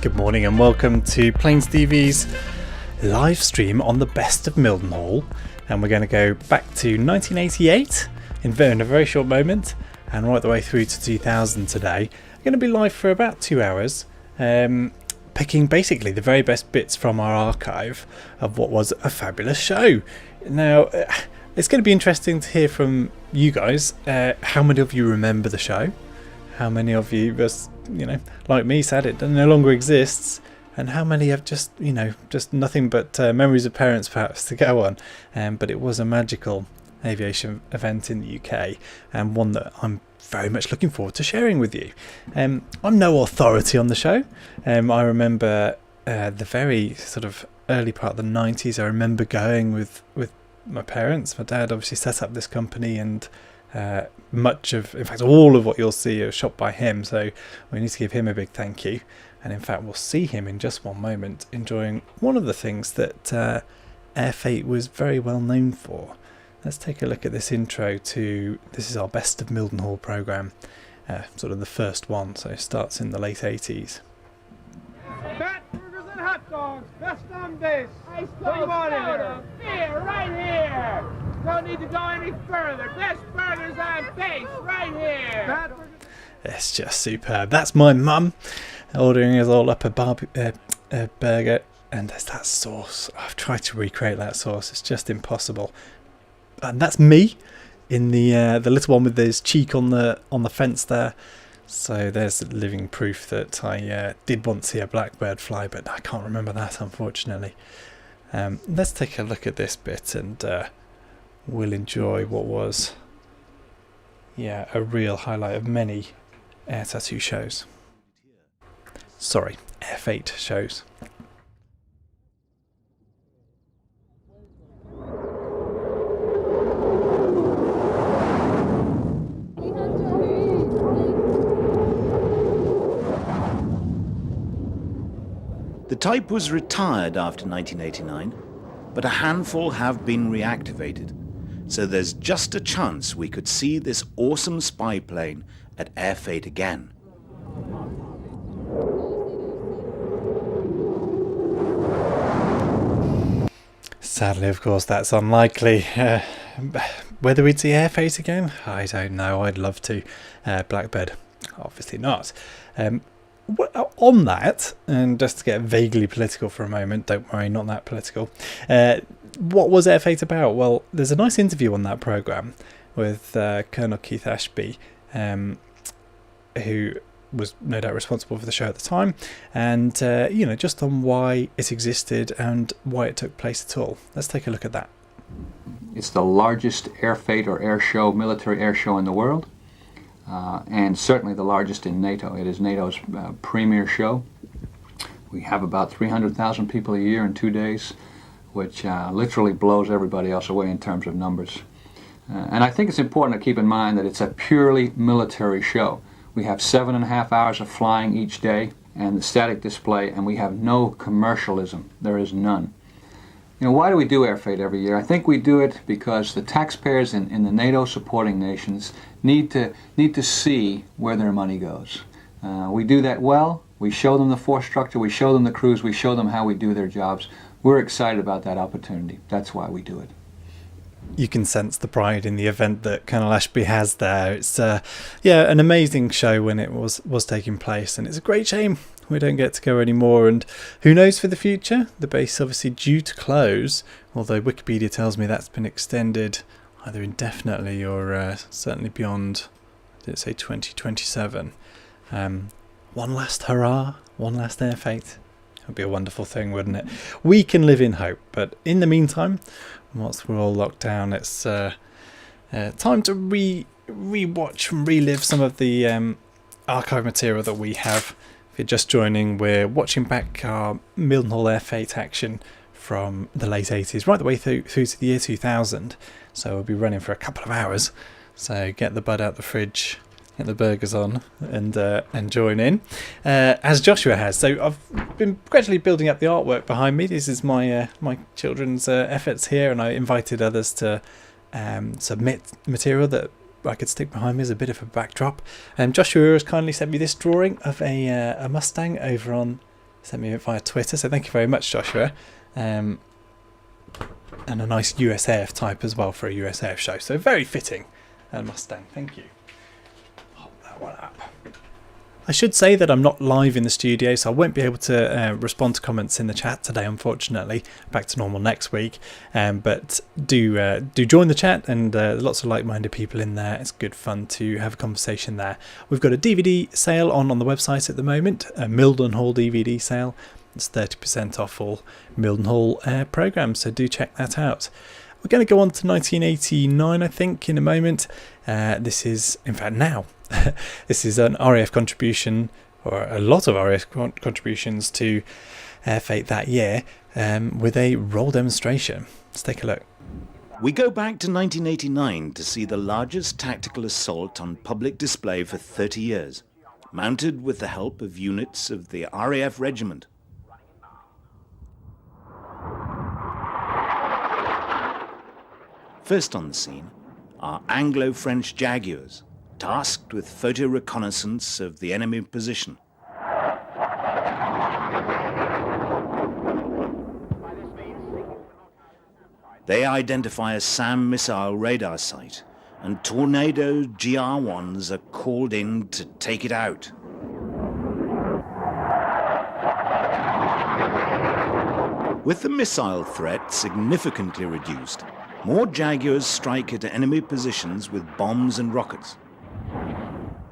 Good morning and welcome to Plains TV's live stream on the best of Mildenhall, and we're going to go back to 1988 in a very short moment and right the way through to 2000 today. I'm going to be live for about 2 hours, picking basically the very best bits from our archive of what was a fabulous show. Now, it's going to be interesting to hear from you guys. How many of you remember the show? How many of you, like me, said it no longer exists? And how many have just nothing but memories of parents perhaps to go on? But it was a magical aviation event in the UK, and one that I'm very much looking forward to sharing with you. I'm no authority on the show. I remember the very sort of early part of the 90s. I remember going with my parents. My dad obviously set up this company, and in fact all of what you'll see is shot by him, so we need to give him a big thank you. And in fact we'll see him in just one moment enjoying one of the things that Air Fete was very well known for. Let's take a look at this intro to, this is our Best of Mildenhall programme, sort of the first one, so it starts in the late 80s. Fat burgers and hot dogs, best on base. Ice What do you cold want in soda, beer, right here. Don't need to go any further. Best burgers on base, right here. Fat burgers. It's just superb. That's my mum ordering us all up a burger, and there's that sauce. I've tried to recreate that sauce. It's just impossible. And that's me in the little one with his cheek on the fence there. So there's living proof that I did once see a blackbird fly, but I can't remember that, unfortunately. Let's take a look at this bit, and we'll enjoy what was, a real highlight of many air tattoo shows. Sorry, Air Fete shows. The type was retired after 1989, but a handful have been reactivated, so there's just a chance we could see this awesome spy plane at Air Fete again. Sadly, of course, that's unlikely. Whether we'd see Air Fete again, I don't know. I'd love to. Blackbird, obviously not. On that, and just to get vaguely political for a moment, don't worry, not that political. What was Air Fete about? Well, there's a nice interview on that programme with Colonel Keith Ashby, who was no doubt responsible for the show at the time, and just on why it existed and why it took place at all. Let's take a look at that. It's the largest air fete or air show, military air show in the world, and certainly the largest in NATO. It is NATO's premier show. We have about 300,000 people a year in 2 days, which literally blows everybody else away in terms of numbers. And I think it's important to keep in mind that it's a purely military show. We have 7.5 hours of flying each day and the static display, and we have no commercialism. There is none. Why do we do Air Fete every year? I think we do it because the taxpayers in the NATO supporting nations need to see where their money goes. We do that well. We show them the force structure, we show them the crews, we show them how we do their jobs. We're excited about that opportunity. That's why we do it. You can sense the pride in the event that Colonel Ashby has there. It's an amazing show when it was taking place, and it's a great shame we don't get to go anymore. And who knows for the future? The base obviously due to close, although Wikipedia tells me that's been extended either indefinitely or certainly beyond, did it say 2027? One last hurrah, one last Air Fete. It would be a wonderful thing, wouldn't it? We can live in hope, but in the meantime, whilst we're all locked down, it's time to re-watch and relive some of the archive material that we have. If you're just joining, we're watching back our Mildenhall Air Fete action from the late 80s right the way through to the year 2000, so we'll be running for a couple of hours, so get the bud out the fridge, get the burgers on, and join in as Joshua has. So I've been gradually building up the artwork behind me. This is my my children's efforts here, and I invited others to submit material that I could stick behind me as a bit of a backdrop. Joshua has kindly sent me this drawing of a Mustang over on sent me via Twitter, so thank you very much, Joshua. And a nice USAF type as well for a USAF show, so very fitting. Mustang, thank you. Pop that one up. I should say that I'm not live in the studio, so I won't be able to respond to comments in the chat today, unfortunately. Back to normal next week. But do join the chat, and lots of like-minded people in there. It's good fun to have a conversation there. We've got a DVD sale on the website at the moment, a Mildenhall DVD sale. It's 30% off all Mildenhall programmes, so do check that out. We're going to go on to 1989, I think, in a moment. This is, in fact, now. This is an RAF contribution, or a lot of RAF contributions to Air Fete that year, with a roll demonstration. Let's take a look. We go back to 1989 to see the largest tactical assault on public display for 30 years, mounted with the help of units of the RAF regiment. First on the scene are Anglo-French Jaguars, tasked with photo reconnaissance of the enemy position. They identify a SAM missile radar site, and Tornado GR1s are called in to take it out. With the missile threat significantly reduced, more Jaguars strike at enemy positions with bombs and rockets.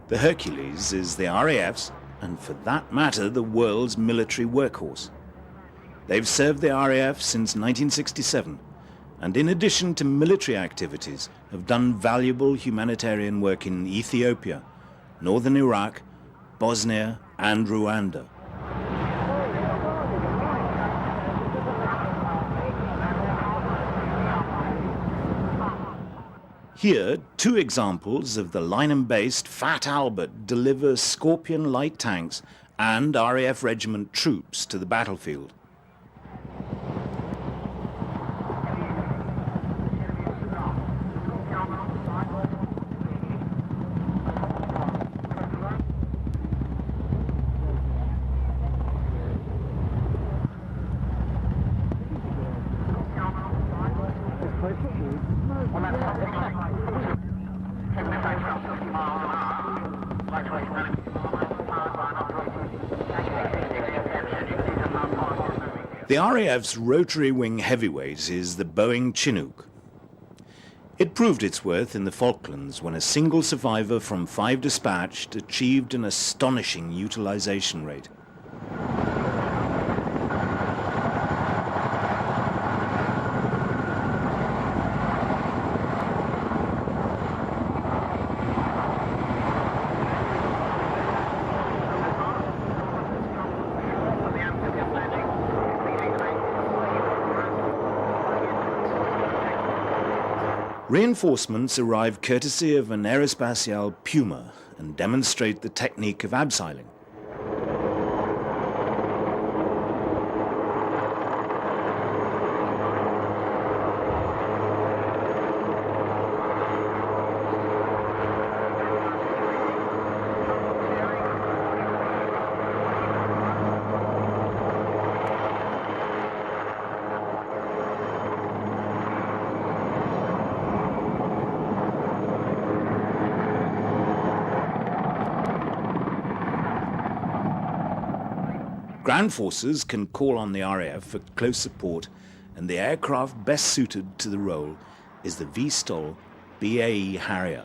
The Hercules is the RAF's, and for that matter, the world's military workhorse. They've served the RAF since 1967, and in addition to military activities, have done valuable humanitarian work in Ethiopia, northern Iraq, Bosnia, and Rwanda. Here, two examples of the Lynham-based Fat Albert deliver Scorpion light tanks and RAF regiment troops to the battlefield. The RAF's rotary wing heavyweight is the Boeing Chinook. It proved its worth in the Falklands when a single survivor from 5 dispatched achieved an astonishing utilization rate. Reinforcements arrive courtesy of an Aerospatiale Puma and demonstrate the technique of abseiling. Ground forces can call on the RAF for close support, and the aircraft best suited to the role is the VSTOL BAE Harrier.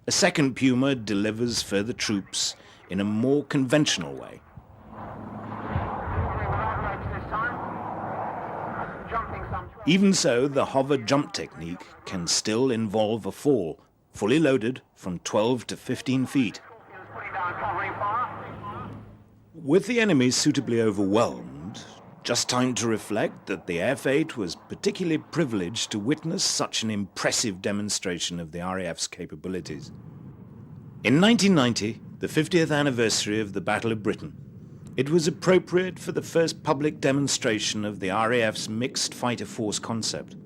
A second Puma delivers further troops in a more conventional way. Even so, the hover jump technique can still involve a fall, fully loaded from 12 to 15 feet. With the enemy suitably overwhelmed, Just time to reflect that the Air Fete was particularly privileged to witness such an impressive demonstration of the RAF's capabilities. In 1990, the 50th anniversary of the Battle of Britain, it was appropriate for the first public demonstration of the RAF's mixed fighter force concept.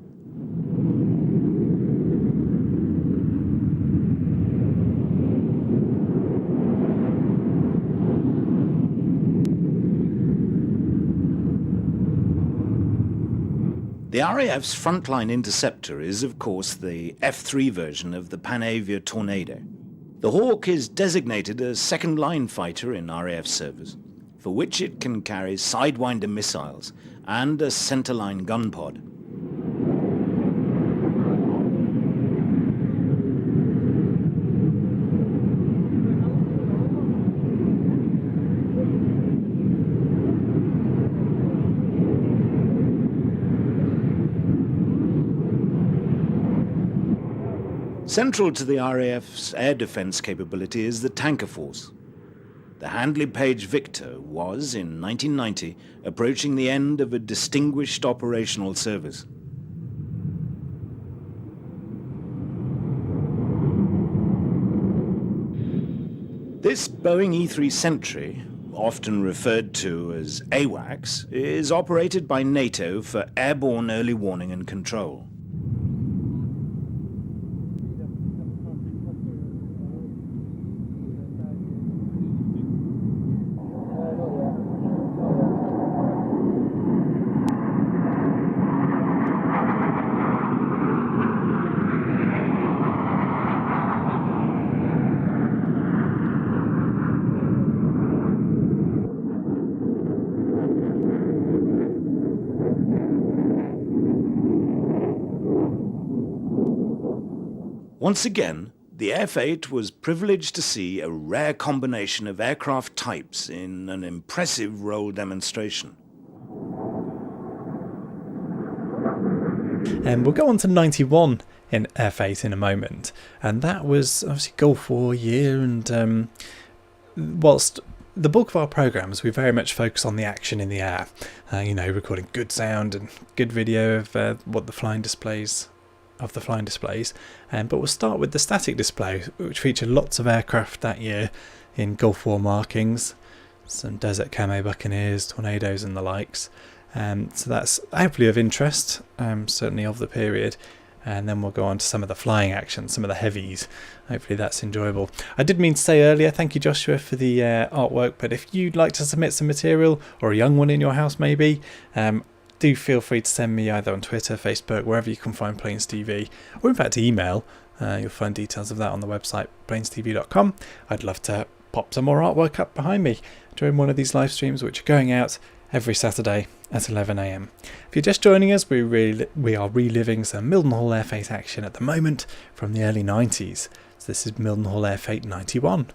The RAF's frontline interceptor is, of course, the F-3 version of the Panavia Tornado. The Hawk is designated a second-line fighter in RAF service, for which it can carry Sidewinder missiles and a centerline gun pod. Central to the RAF's air defense capability is the tanker force. The Handley Page Victor was, in 1990, approaching the end of a distinguished operational service. This Boeing E-3 Sentry, often referred to as AWACS, is operated by NATO for airborne early warning and control. Once again, the Air Fete was privileged to see a rare combination of aircraft types in an impressive roll demonstration. And we'll go on to 91 in Air Fete in a moment, and that was obviously Gulf War year, and whilst the bulk of our programmes we very much focus on the action in the air, recording good sound and good video of the flying displays, but we'll start with the static display, which featured lots of aircraft that year in Gulf War markings, some Desert Camo Buccaneers, Tornadoes and the likes. So that's hopefully of interest, certainly of the period. And then we'll go on to some of the flying action, some of the heavies. Hopefully that's enjoyable. I did mean to say earlier, thank you Joshua for the artwork, but if you'd like to submit some material, or a young one in your house maybe, do feel free to send me either on Twitter, Facebook, wherever you can find Planes TV, or in fact email. You'll find details of that on the website, planestv.com. I'd love to pop some more artwork up behind me during one of these live streams, which are going out every Saturday at 11 AM. If you're just joining us, we are reliving some Mildenhall Air Fete action at the moment from the early 90s. So this is Mildenhall Air Fete 91.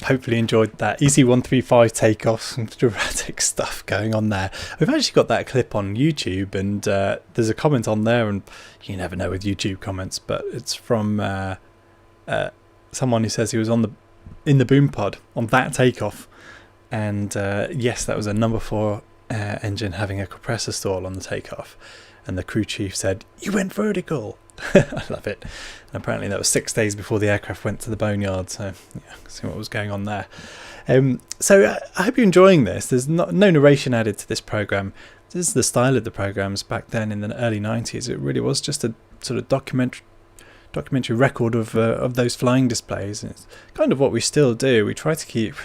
hopefully enjoyed that EC-135 takeoff. Some dramatic stuff going on there. We've actually got that clip on YouTube, and there's a comment on there, and you never know with YouTube comments, but it's from someone who says he was in the boom pod on that takeoff, and yes, that was a number 4 engine having a compressor stall on the takeoff, and the crew chief said, "You went vertical." I love it. And apparently that was 6 days before the aircraft went to the boneyard, so yeah, see what was going on there. So I hope you're enjoying this. There's no narration added to this program. This is the style of the programs back then in the early 90s. It really was just a sort of documentary record of those flying displays, and it's kind of what we still do. We try to keep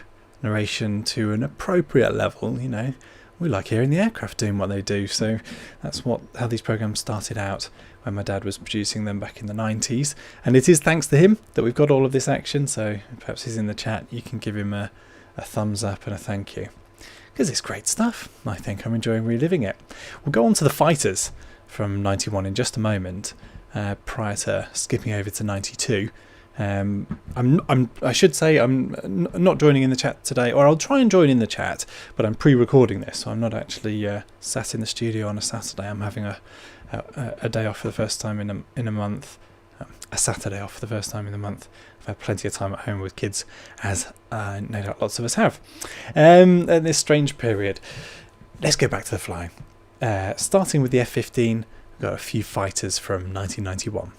narration to an appropriate level. You know, we like hearing the aircraft doing what they do, so that's how these programs started out when my dad was producing them back in the 90s, and it is thanks to him that we've got all of this action. So perhaps he's in the chat, you can give him a thumbs up and a thank you, because it's great stuff. I think I'm enjoying reliving it. We'll go on to the fighters from 91 in just a moment, prior to skipping over to 92. I should say I'm not joining in the chat today, or I'll try and join in the chat, but I'm pre-recording this, so I'm not actually sat in the studio on a Saturday. I'm having a day off for the first time in a month, a Saturday off for the first time in a month. I've had plenty of time at home with kids, as no doubt lots of us have, in this strange period. Let's go back to the flying. Starting with the F-15, we've got a few fighters from 1991.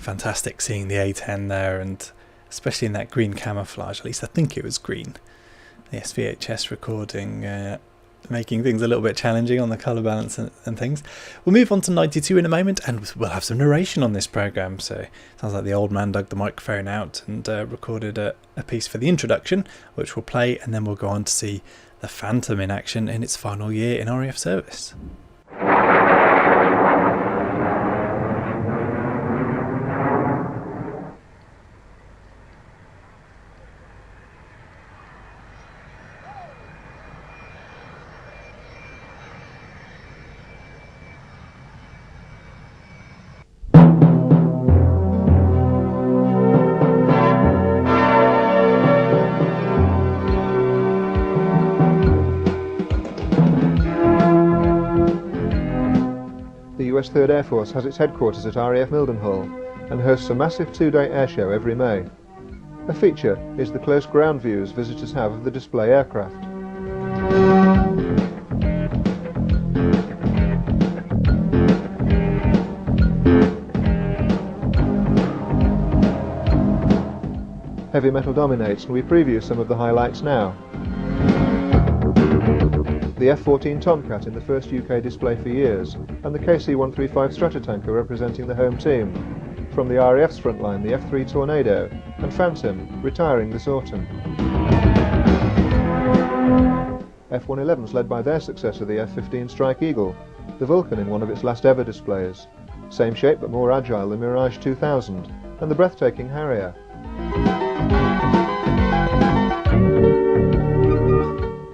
fantastic seeing the A10 there, and especially in that green camouflage. At least I think it was green. The SVHS recording making things a little bit challenging on the colour balance and things. We'll move on to 92 in a moment, and we'll have some narration on this programme. So it sounds like the old man dug the microphone out and recorded a piece for the introduction, which we'll play, and then we'll go on to see the Phantom in action in its final year in RAF service. The US 3rd Air Force has its headquarters at RAF Mildenhall and hosts a massive 2-day airshow every May. A feature is the close ground views visitors have of the display aircraft. Heavy metal dominates, and we preview some of the highlights now. The F-14 Tomcat in the first UK display for years, and the KC-135 Stratotanker representing the home team. From the RAF's front line, the F-3 Tornado, and Phantom, retiring this autumn. F-111s led by their successor, the F-15 Strike Eagle, the Vulcan in one of its last ever displays. Same shape but more agile, the Mirage 2000, and the breathtaking Harrier.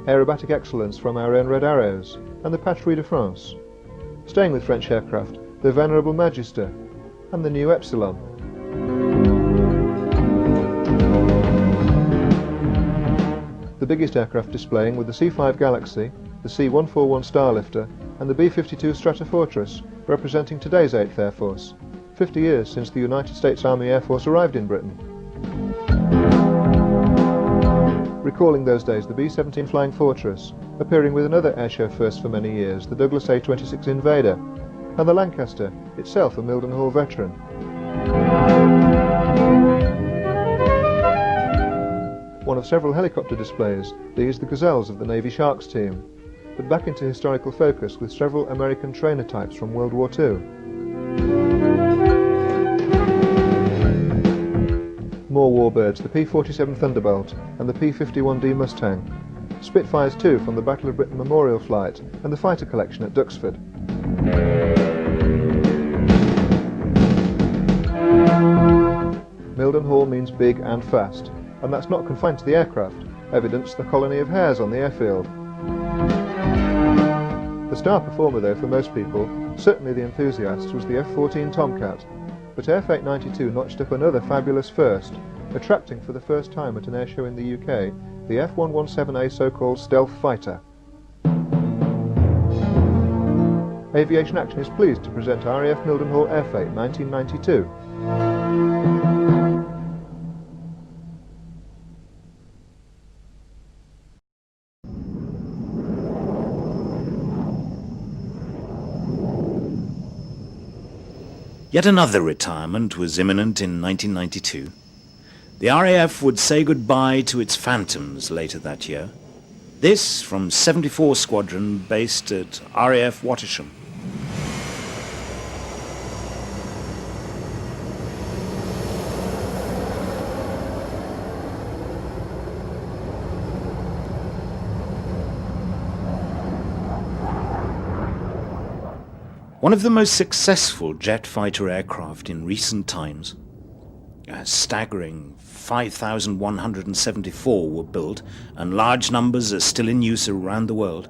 Aerobatic excellence from our own Red Arrows, and the Patrouille de France. Staying with French aircraft, the Venerable Magister, and the new Epsilon. The biggest aircraft displaying were the C-5 Galaxy, the C-141 Starlifter, and the B-52 Stratofortress, representing today's 8th Air Force, 50 years since the United States Army Air Force arrived in Britain. Recalling those days, the B-17 Flying Fortress, appearing with another airshow first for many years, the Douglas A-26 Invader, and the Lancaster, itself a Mildenhall veteran. One of several helicopter displays, these the Gazelles of the Navy Sharks team, but back into historical focus with several American trainer types from World War II. More warbirds, the P-47 Thunderbolt and the P-51D Mustang. Spitfires too from the Battle of Britain Memorial Flight and the Fighter Collection at Duxford. Mildenhall means big and fast, and that's not confined to the aircraft, evidence the colony of hares on the airfield. The star performer though for most people, certainly the enthusiasts, was the F-14 Tomcat. But Air Fete 92 notched up another fabulous first, attracting for the first time at an airshow in the UK the F-117A so-called stealth fighter. Aviation Action is pleased to present RAF Mildenhall Air Fete 1992. Yet another retirement was imminent in 1992. The RAF would say goodbye to its Phantoms later that year. This from 74 Squadron based at RAF Wattisham. One of the most successful jet fighter aircraft in recent times. A staggering 5,174 were built, and large numbers are still in use around the world.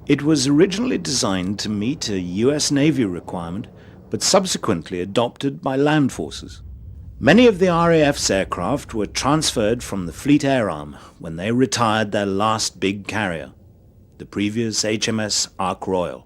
It was originally designed to meet a US Navy requirement, but subsequently adopted by land forces. Many of the RAF's aircraft were transferred from the Fleet Air Arm when they retired their last big carrier, the previous HMS Ark Royal.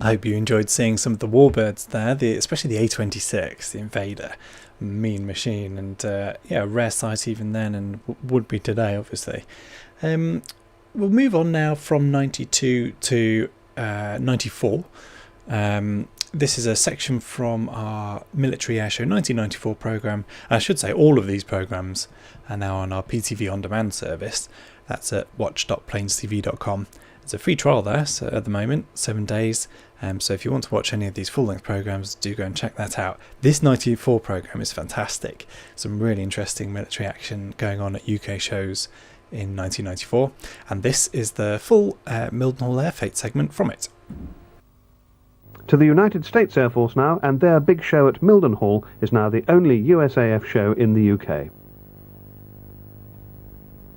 I hope you enjoyed seeing some of the warbirds there, especially the A-26, the Invader. Mean machine, and yeah, a rare sight even then, and would be today, obviously. We'll move on now from 92 to 94. This is a section from our Military Air Show 1994 programme. I should say all of these programmes are now on our PTV On Demand service. That's at watch.planestv.com. It's a free trial there, so at the moment, 7 days. So if you want to watch any of these full-length programmes, do go and check that out. This 94 programme is fantastic. Some really interesting military action going on at UK shows in 1994. And this is the full Mildenhall Air Fete segment from it. To the United States Air Force now, and their big show at Mildenhall is now the only USAF show in the UK.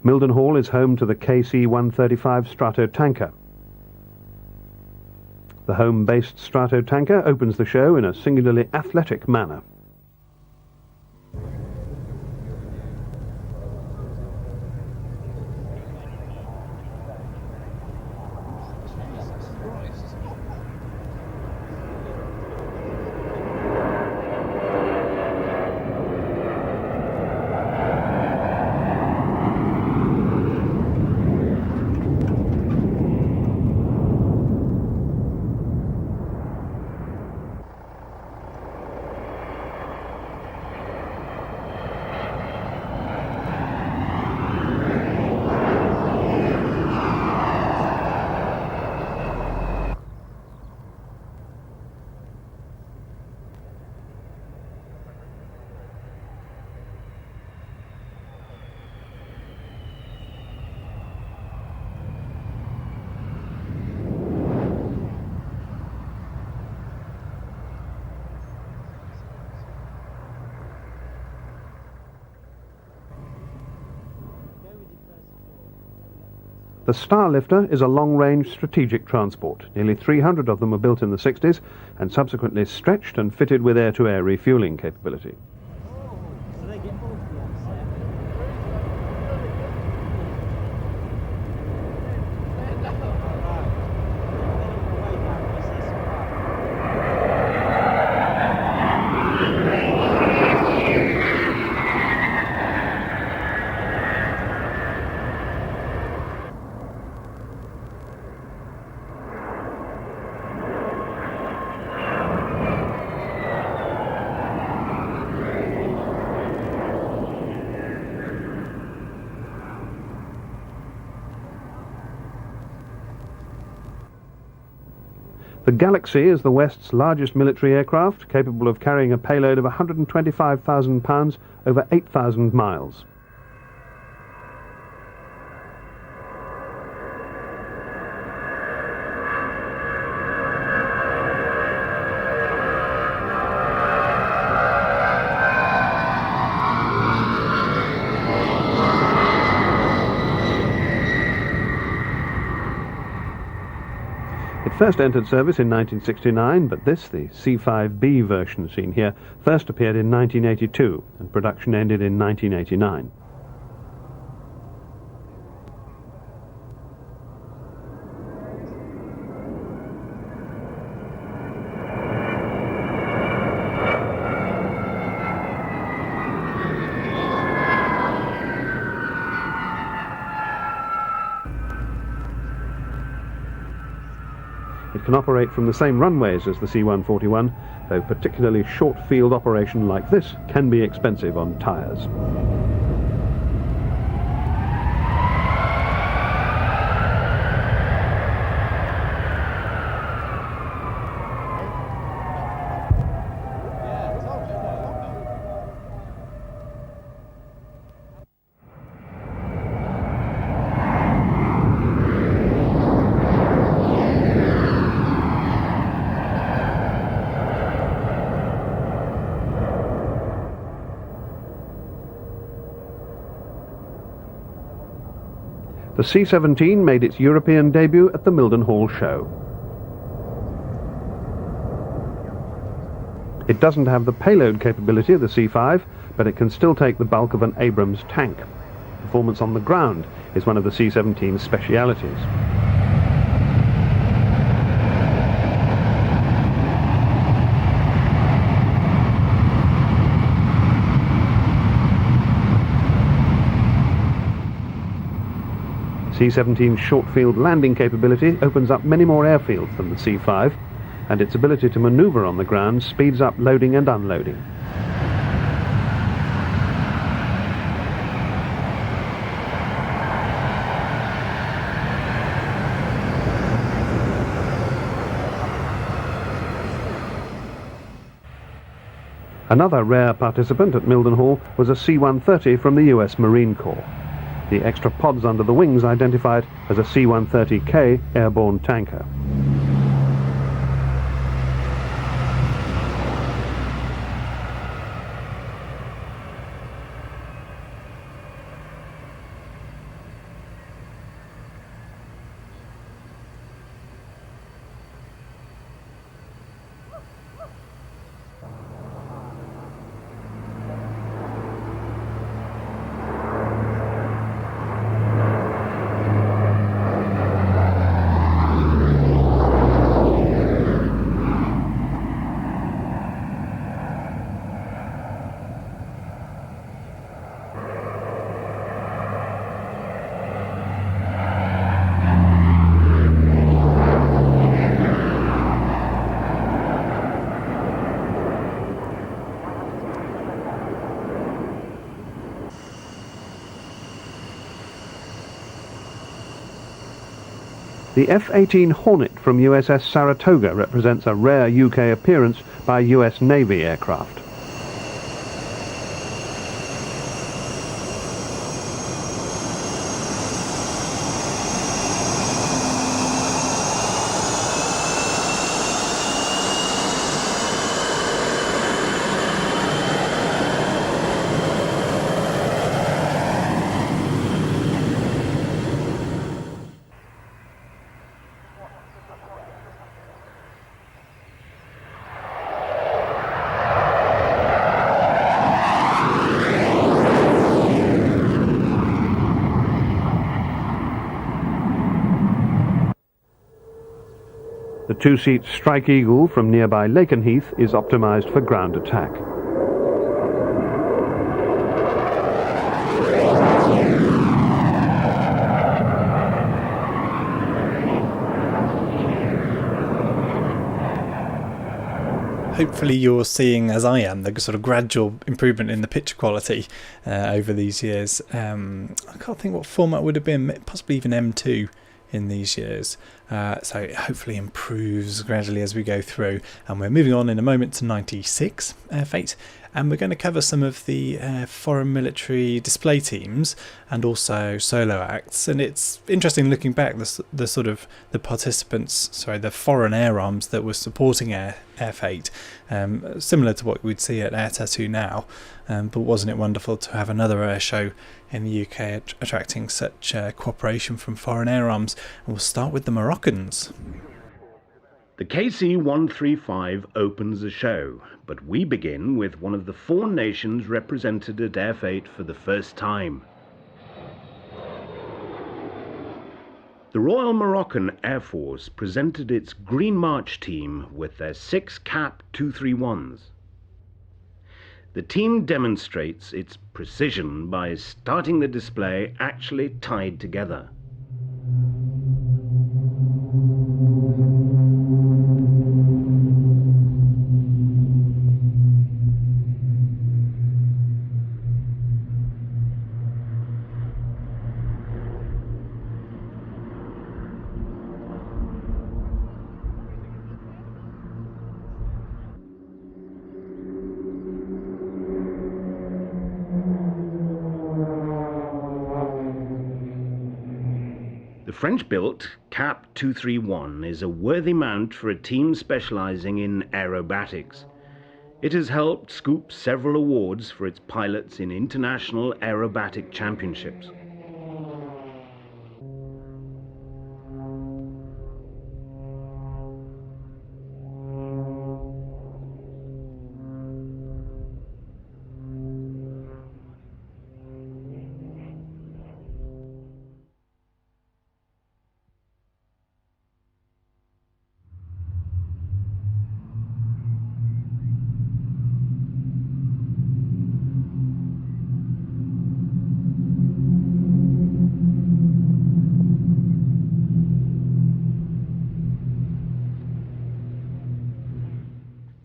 Mildenhall is home to the KC-130R Strato tanker. The home-based Strato tanker opens the show in a singularly athletic manner. The Starlifter is a long-range strategic transport. Nearly 300 of them were built in the 60s and subsequently stretched and fitted with air-to-air refuelling capability. The Galaxy is the West's largest military aircraft, capable of carrying a payload of 125,000 pounds over 8,000 miles. It first entered service in 1969, but this, the C5B version seen here, first appeared in 1982, and production ended in 1989. It can operate from the same runways as the C-141, though particularly short field operation like this can be expensive on tyres. The C-17 made its European debut at the Mildenhall show. It doesn't have the payload capability of the C-5, but it can still take the bulk of an Abrams tank. Performance on the ground is one of the C-17's specialities. C-17's short-field landing capability opens up many more airfields than the C-5, and its ability to maneuver on the ground speeds up loading and unloading. Another rare participant at Mildenhall was a C-130 from the US Marine Corps. The extra pods under the wings identified as a C-130K airborne tanker. The F-18A Hornet from USS Saratoga represents a rare UK appearance by US Navy aircraft. The two-seat Strike Eagle from nearby Lakenheath is optimised for ground attack. Hopefully you're seeing, as I am, the sort of gradual improvement in the picture quality over these years. I can't think what format would have been, possibly even M2 in these years. So it hopefully improves gradually as we go through. And we're moving on in a moment to 96 Air Fete. And we're going to cover some of the foreign military display teams and also solo acts. And it's interesting looking back, the sort of the participants, the foreign air arms that were supporting Air Fete, similar to what we'd see at Air Tattoo now. But wasn't it wonderful to have another air show in the UK attracting such cooperation from foreign air arms? And we'll start with the Moroccans. The KC-135 opens the show, but we begin with one of the four nations represented at Air Fete for the first time. The Royal Moroccan Air Force presented its Green March team with their 6 CAP 231s. The team demonstrates its precision by starting the display actually tied together. The French-built CAP 231 is a worthy mount for a team specializing in aerobatics. It has helped scoop several awards for its pilots in international aerobatic championships.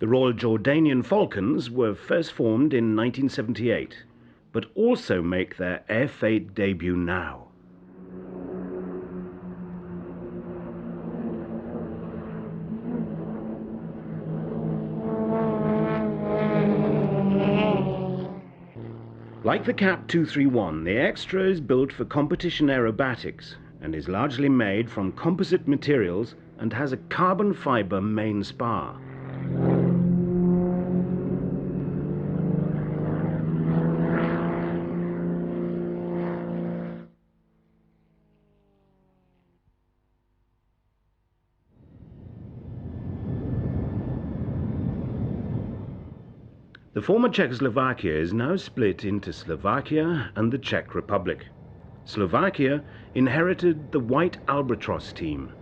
The Royal Jordanian Falcons were first formed in 1978, but also make their Air Fete debut now. Like the CAP 231, the Extra is built for competition aerobatics and is largely made from composite materials and has a carbon fibre main spar. The former Czechoslovakia is now split into Slovakia and the Czech Republic. Slovakia inherited the White Albatross team.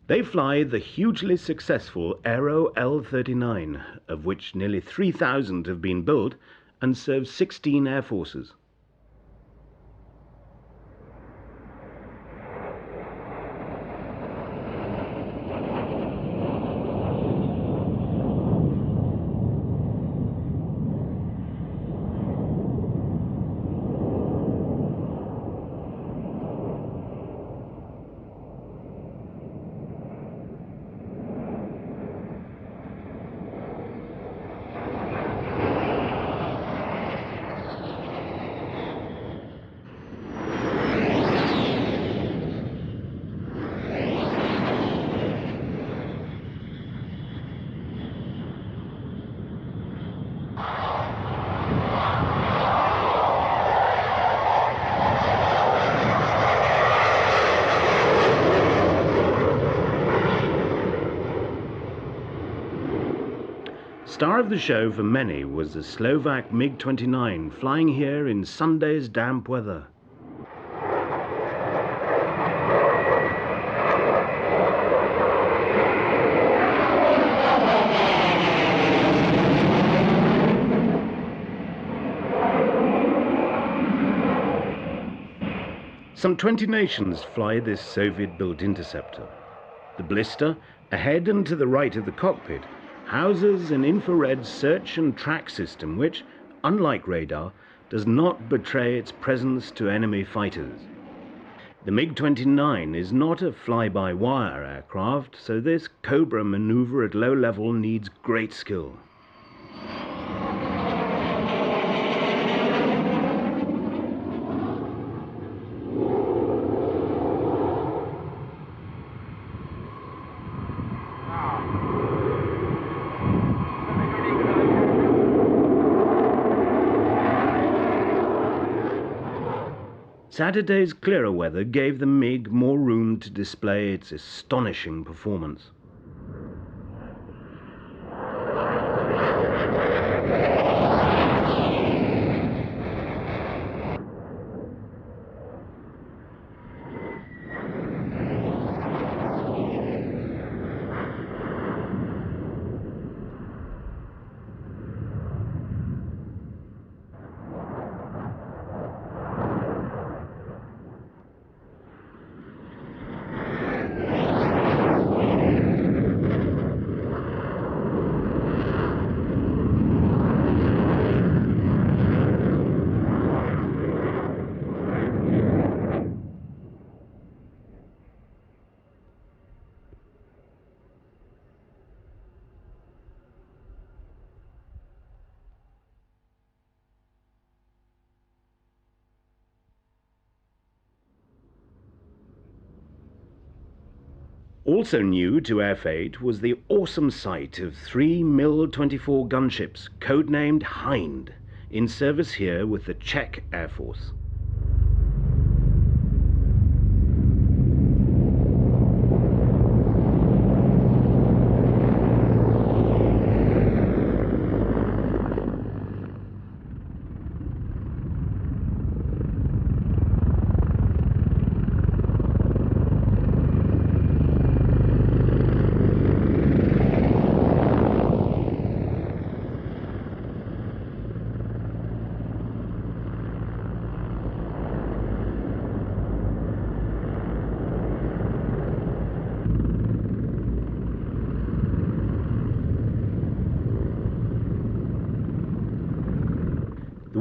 They fly the hugely successful Aero L-39, of which nearly 3,000 have been built, and serve 16 air forces. Star of the show for many was the Slovak MiG-29 flying here in Sunday's damp weather. Some 20 nations fly this Soviet-built interceptor. The blister, ahead and to the right of the cockpit, houses an infrared search and track system which, unlike radar, does not betray its presence to enemy fighters. The MiG-29 is not a fly-by-wire aircraft, so this Cobra maneuver at low level needs great skill. Saturday's clearer weather gave the MiG more room to display its astonishing performance. Also new to Air Fete was the awesome sight of 3 Mil-24 gunships, codenamed Hind, in service here with the Czech Air Force.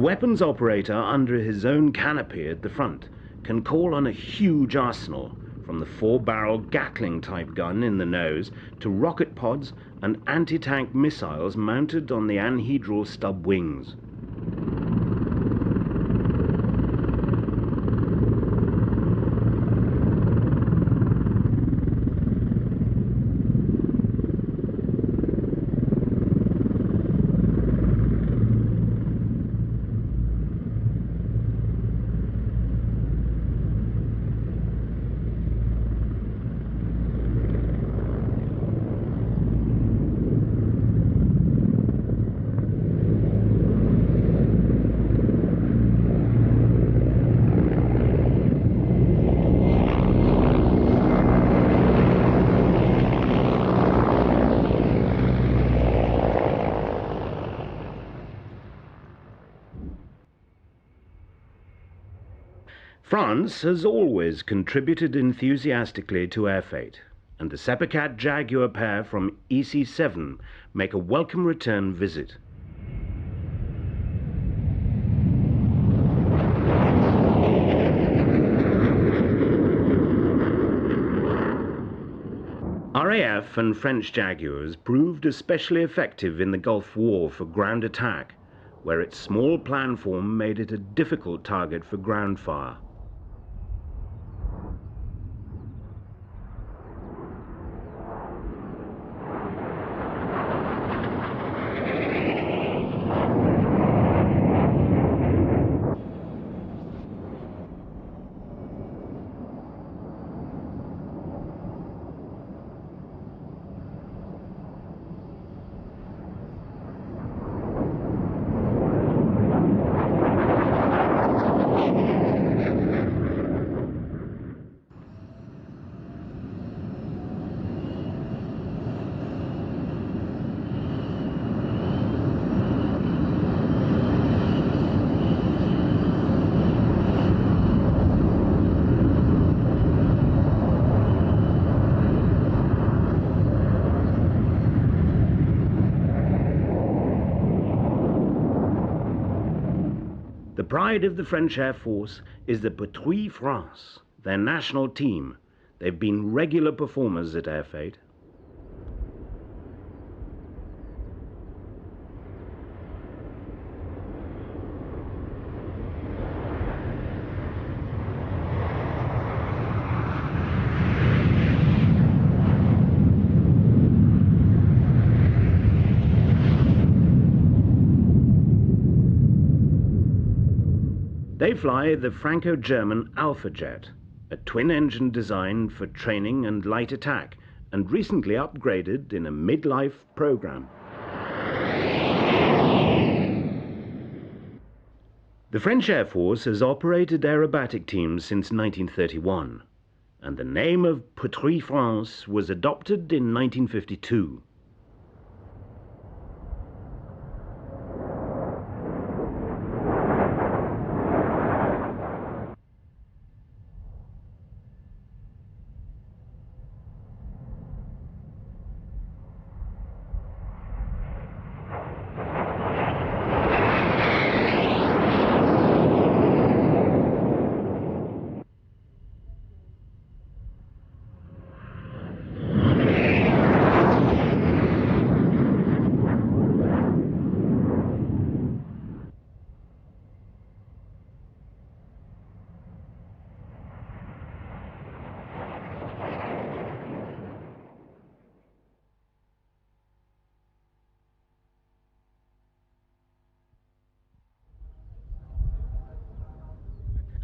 weapons operator under his own canopy at the front can call on a huge arsenal, from the 4-barrel Gatling-type gun in the nose to rocket pods and anti-tank missiles mounted on the anhedral stub wings. France has always contributed enthusiastically to Air Fete, and the Seppercat Jaguar pair from EC7 make a welcome return visit. RAF and French Jaguars proved especially effective in the Gulf War for ground attack, where its small planform made it a difficult target for ground fire. The pride of the French Air Force is the Patrouille France, their national team. They've been regular performers at Air Fete. They fly the Franco-German Alpha Jet, a twin-engine design for training and light attack, and recently upgraded in a mid-life program. The French Air Force has operated aerobatic teams since 1931, and the name of Patrouille France was adopted in 1952.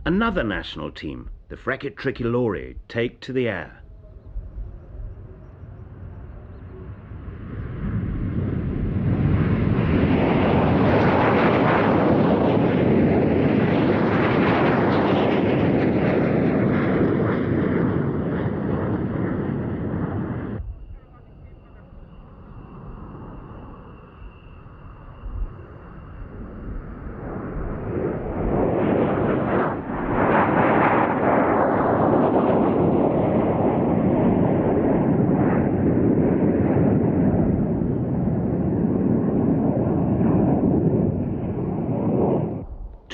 Another national team, the Frechet Tricolori, take to the air.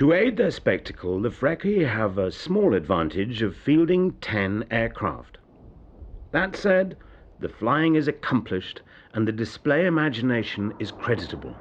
To aid their spectacle, the Frecci have a small advantage of fielding 10 aircraft. That said, the flying is accomplished and the display imagination is creditable.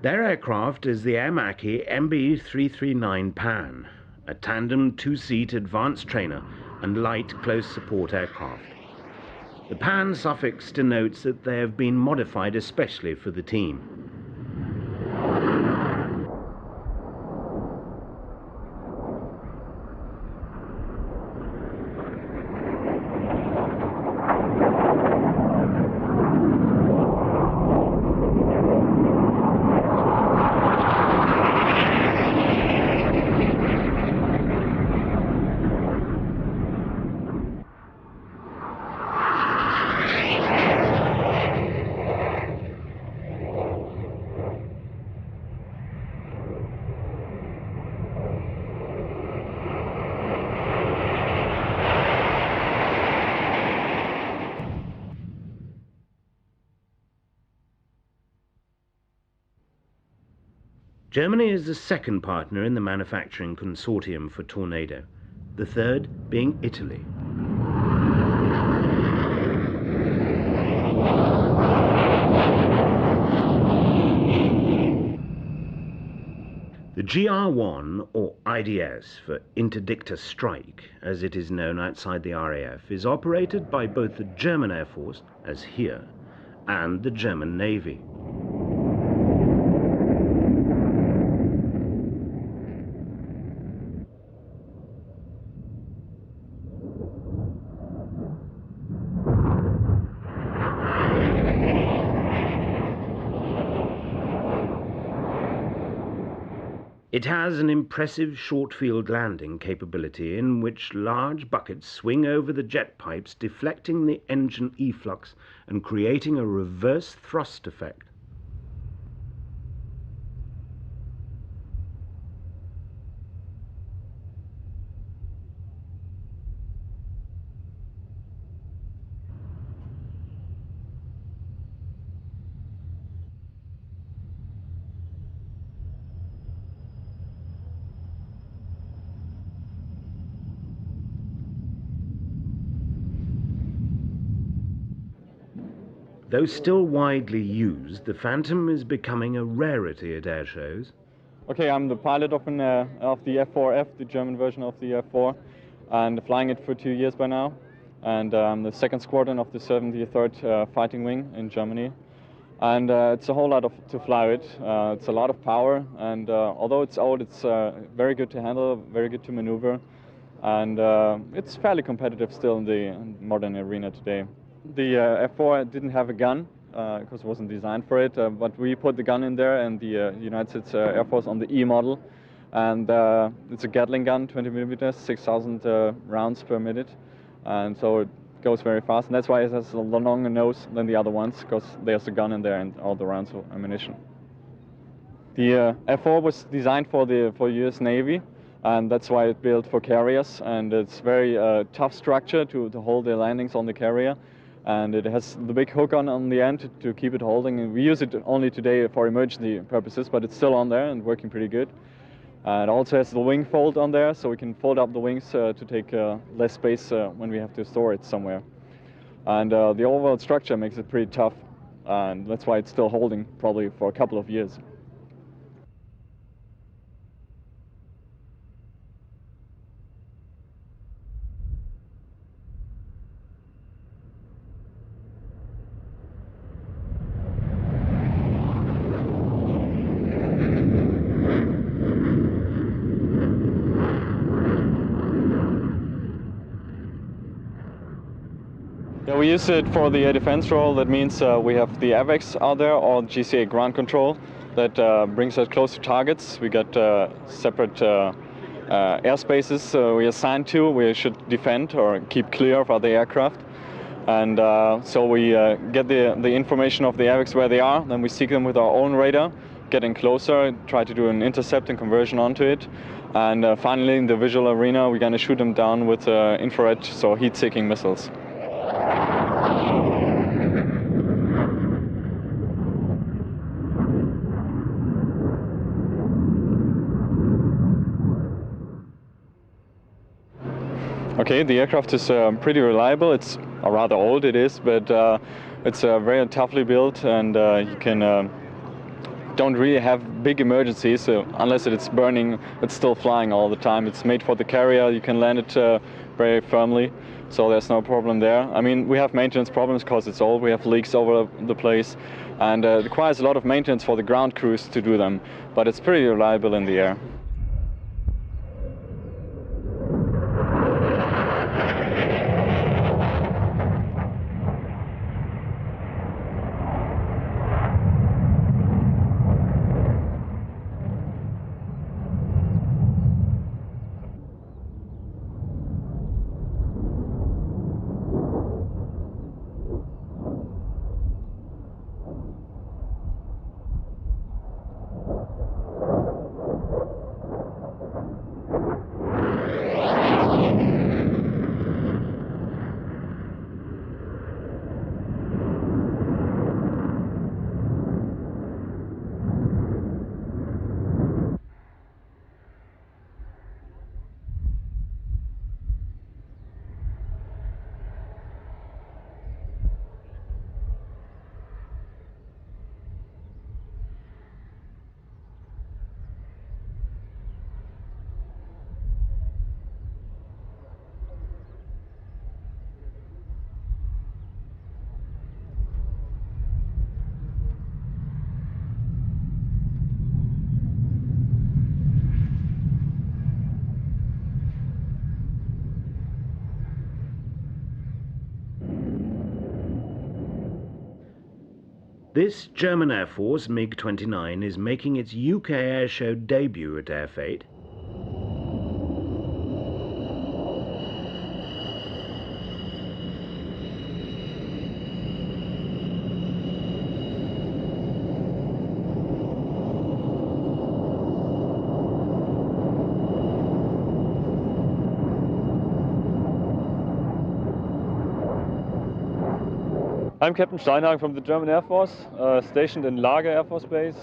Their aircraft is the Air Macchi MB339 Pan, a tandem two-seat advanced trainer and light close support aircraft. The Pan suffix denotes that they have been modified especially for the team. Germany is the second partner in the manufacturing consortium for Tornado, the third being Italy. The GR1, or IDS for Interdictor Strike, as it is known outside the RAF, is operated by both the German Air Force, as here, and the German Navy. It has an impressive short-field landing capability in which large buckets swing over the jet pipes, deflecting the engine efflux and creating a reverse thrust effect. Though still widely used, the Phantom is becoming a rarity at air shows. Okay, I'm the pilot of the F4F, the German version of the F4, and flying it for 2 years by now. And I'm the second squadron of the 73rd Fighting Wing in Germany. And it's a whole lot to fly it. It's a lot of power, and although it's old, it's very good to handle, very good to maneuver, and it's fairly competitive still in the modern arena today. The F4 didn't have a gun because it wasn't designed for it, but we put the gun in there, and the United States Air Force on the E model, and it's a Gatling gun, 20 millimeters, 6,000 rounds per minute, and so it goes very fast, and that's why it has a longer nose than the other ones, because there's a gun in there and all the rounds of ammunition. The F4 was designed for US Navy, and that's why it's built for carriers, and it's very tough structure to hold the landings on the carrier. And it has the big hook on the end to keep it holding. And we use it only today for emergency purposes, but it's still on there and working pretty good. It also has the wing fold on there, so we can fold up the wings to take less space when we have to store it somewhere. And the overall structure makes it pretty tough, and that's why it's still holding probably for a couple of years. we use it for the air defense role. That means we have the AVAX out there, or GCA ground control, that brings us close to targets. We got separate airspaces we assign to. We should defend or keep clear of other aircraft. And so we get the information of the AVAX where they are, then we seek them with our own radar, getting closer, try to do an intercept and conversion onto it. And finally, in the visual arena, we're going to shoot them down with infrared, so heat-seeking missiles. Okay, the aircraft is pretty reliable. It's rather old, it is, but it's very toughly built, and you can don't really have big emergencies unless it's burning. It's still flying all the time. It's made for the carrier. You can land it very firmly, so there's no problem there. I mean, we have maintenance problems because it's old. We have leaks over the place, and it requires a lot of maintenance for the ground crews to do them, but it's pretty reliable in the air. This German Air Force MiG-29 is making its UK airshow debut at Air Fete. I'm Captain Steinhagen from the German Air Force, stationed in Lager Air Force Base,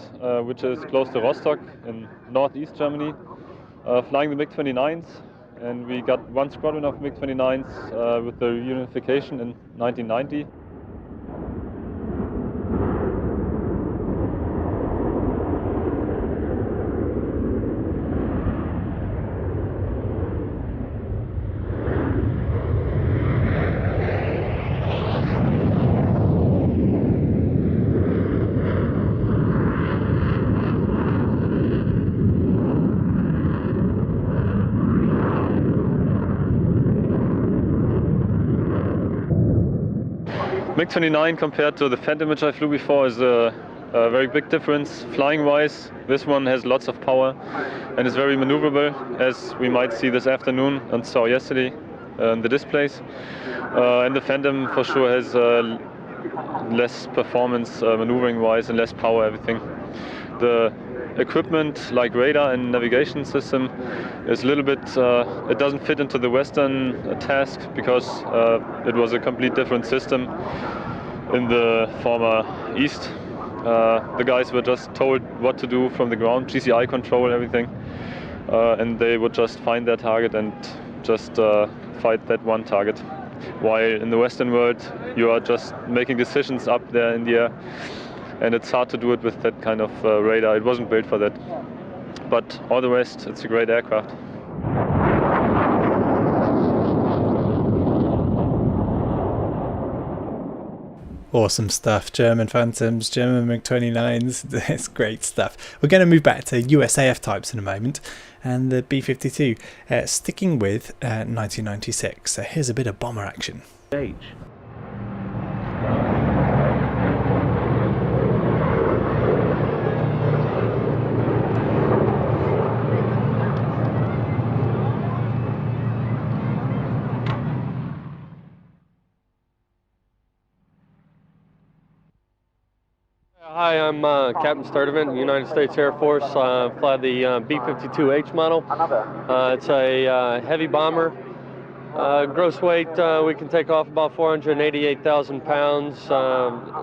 which is close to Rostock in northeast Germany, flying the MiG-29s, and we got one squadron of MiG-29s with the reunification in 1990. MiG-29 compared to the Phantom which I flew before is a very big difference flying-wise. This one has lots of power and is very maneuverable, as we might see this afternoon and saw yesterday in the displays. And the Phantom for sure has less performance maneuvering-wise and less power, everything. The equipment like radar and navigation system is a little bit, it doesn't fit into the Western task because it was a complete different system in the former East. The guys were just told what to do from the ground, GCI control, everything, and they would just find their target and just fight that one target. While in the Western world you are just making decisions up there in the air, and it's hard to do it with that kind of radar. It wasn't built for that. But all the rest, it's a great aircraft. Awesome stuff. German Phantoms, German MiG-29s, it's great stuff. We're going to move back to USAF types in a moment, and the B-52, sticking with 1996. So here's a bit of bomber action. H. Captain Sturdivant, United States Air Force. Fly the B-52H model. It's a heavy bomber. Gross weight, we can take off about 488,000 pounds.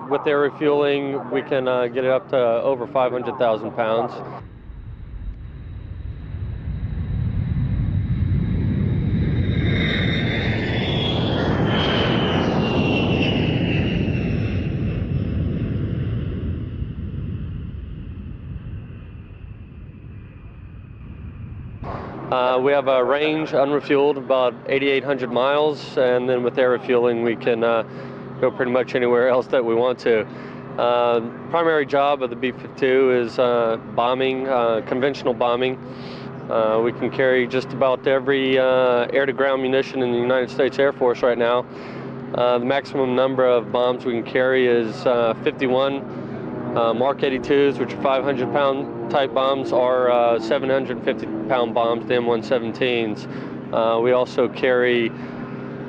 With air refueling, we can get it up to over 500,000 pounds. We have a range unrefueled about 8,800 miles, and then with air refueling we can go pretty much anywhere else that we want to. Primary job of the B-52 is bombing, conventional bombing. We can carry just about every air-to-ground munition in the United States Air Force right now. The maximum number of bombs we can carry is 51. Mark 82s, which are 500-pound type bombs, are 750-pound bombs, the M117s. We also carry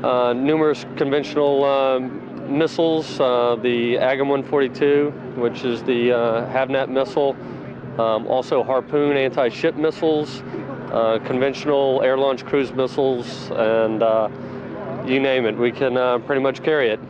numerous conventional missiles, the AGM-142, which is the Havnet missile, also Harpoon anti-ship missiles, conventional air-launched cruise missiles, and you name it, we can pretty much carry it.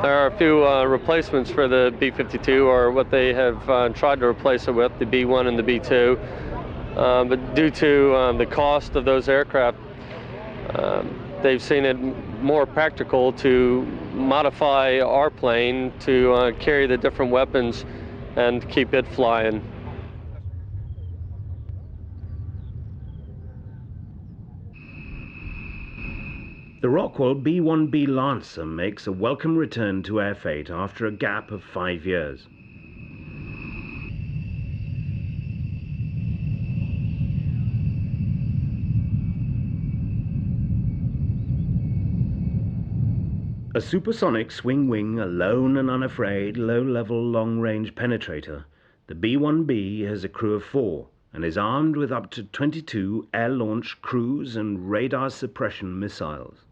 There are a few replacements for the B-52, or what they have tried to replace it with, the B-1 and the B-2. But due to the cost of those aircraft, they've seen it more practical to modify our plane to carry the different weapons and keep it flying. The Rockwell B-1B Lancer makes a welcome return to Air Fete after a gap of 5 years. A supersonic swing wing, a lone and unafraid, low-level, long-range penetrator, the B-1B has a crew of 4 and is armed with up to 22 air-launched cruise and radar suppression missiles.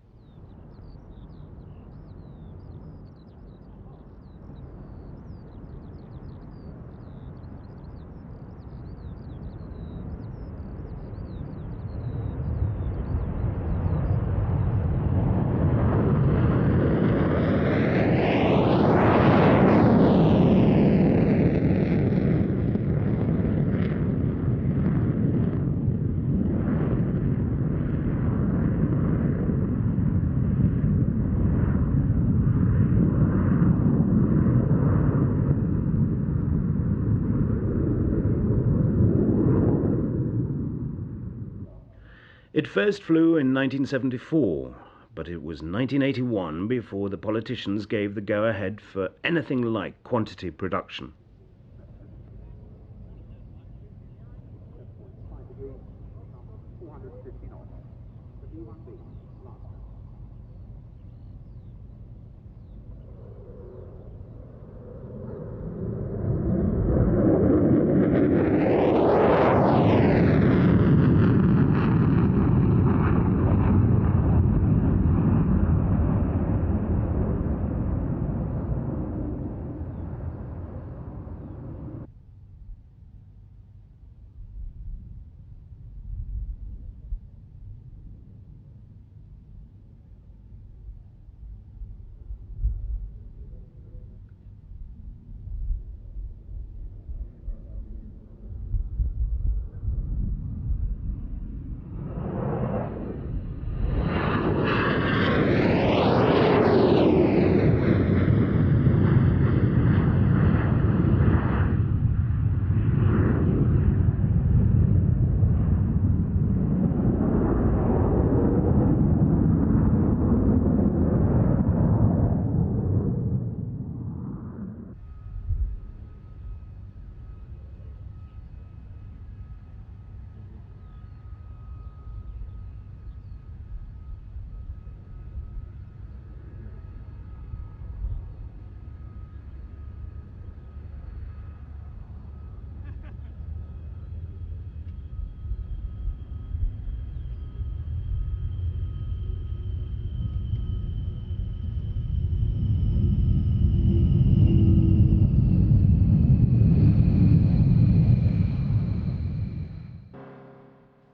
It first flew in 1974, but it was 1981 before the politicians gave the go-ahead for anything like quantity production.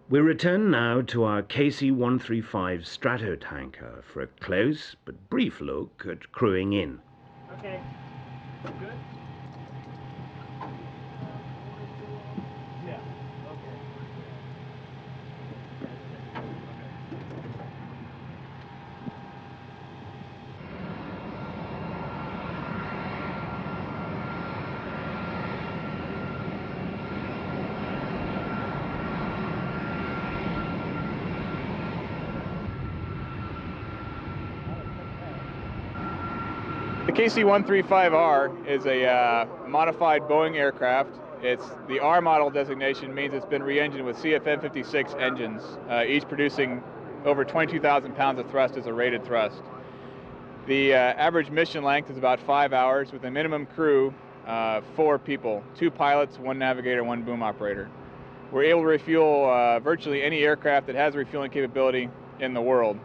We return now to our KC-135 Stratotanker for a close but brief look at crewing in. Okay. Good? Yeah. Okay. The KC-135R is a modified Boeing aircraft. It's the R model designation means it's been re-engined with CFM56 engines, each producing over 22,000 pounds of thrust as a rated thrust. The average mission length is about 5 hours with a minimum crew, 4 people, 2 pilots, 1 navigator, 1 boom operator. We're able to refuel virtually any aircraft that has a refueling capability in the world.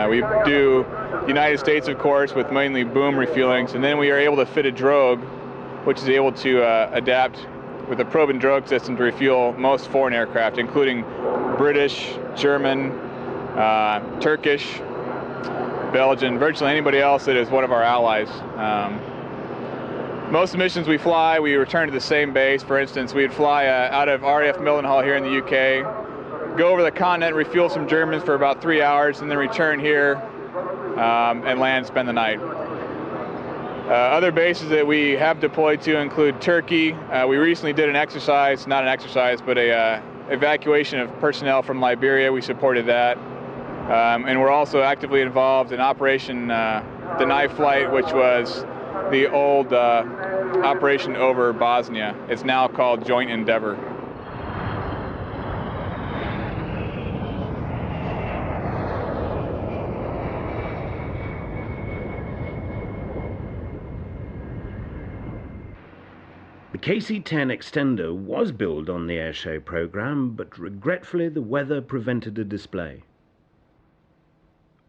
We do the United States, of course, with mainly boom refuelings, and then we are able to fit a drogue, which is able to adapt with a probe and drogue system to refuel most foreign aircraft, including British, German, Turkish, Belgian, virtually anybody else that is one of our allies. Most of the missions we fly, we return to the same base. For instance, we'd fly out of RAF Mildenhall here in the UK, go over the continent, refuel some Germans for about 3 hours, and then return here and land, spend the night. Other bases that we have deployed to include Turkey. We recently did an exercise, not an exercise, but a evacuation of personnel from Liberia. We supported that. And we're also actively involved in Operation Deny Flight, which was the old operation over Bosnia. It's now called Joint Endeavor. The KC-10 extender was built on the airshow program, but regretfully the weather prevented a display.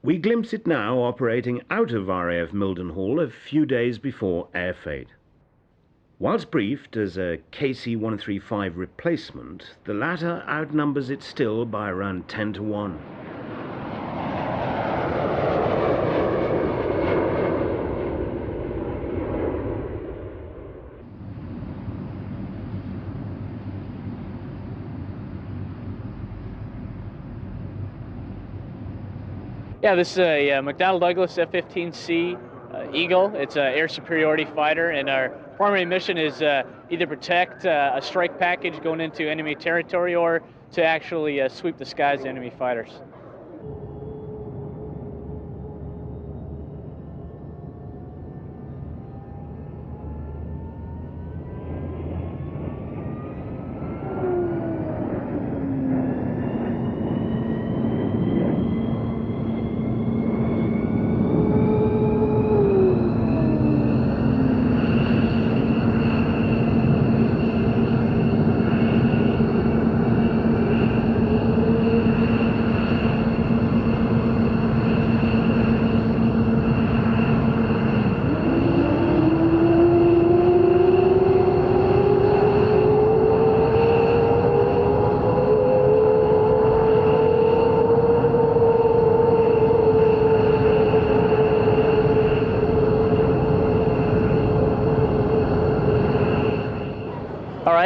We glimpse it now operating out of RAF Mildenhall a few days before Air Fete. Whilst briefed as a KC-135 replacement, the latter outnumbers it still by around 10 to 1. Yeah, this is a McDonnell Douglas F-15C Eagle. It's an air superiority fighter, and our primary mission is either protect a strike package going into enemy territory or to actually sweep the skies of enemy fighters.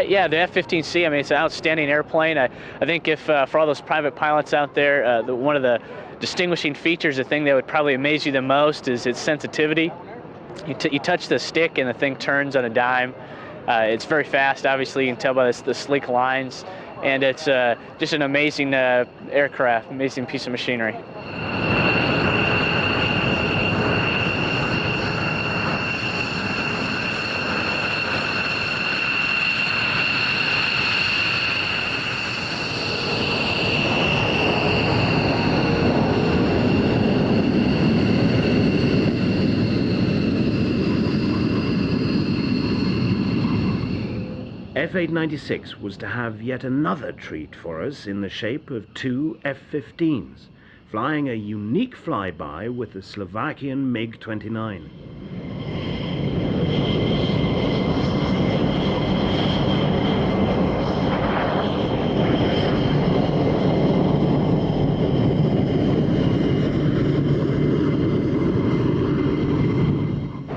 Yeah, the F-15C, I mean, it's an outstanding airplane. I think if for all those private pilots out there, one of the distinguishing features, the thing that would probably amaze you the most is its sensitivity. You touch the stick and the thing turns on a dime. It's very fast, obviously, you can tell by the sleek lines. And it's just an amazing aircraft, amazing piece of machinery. F-896 was to have yet another treat for us in the shape of 2 F-15s, flying a unique flyby with the Slovakian MiG-29.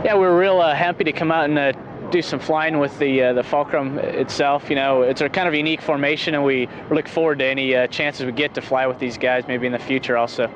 Yeah, we're real happy to come out and do some flying with the Fulcrum itself. You know, it's a kind of unique formation, and we look forward to any chances we get to fly with these guys, maybe in the future also.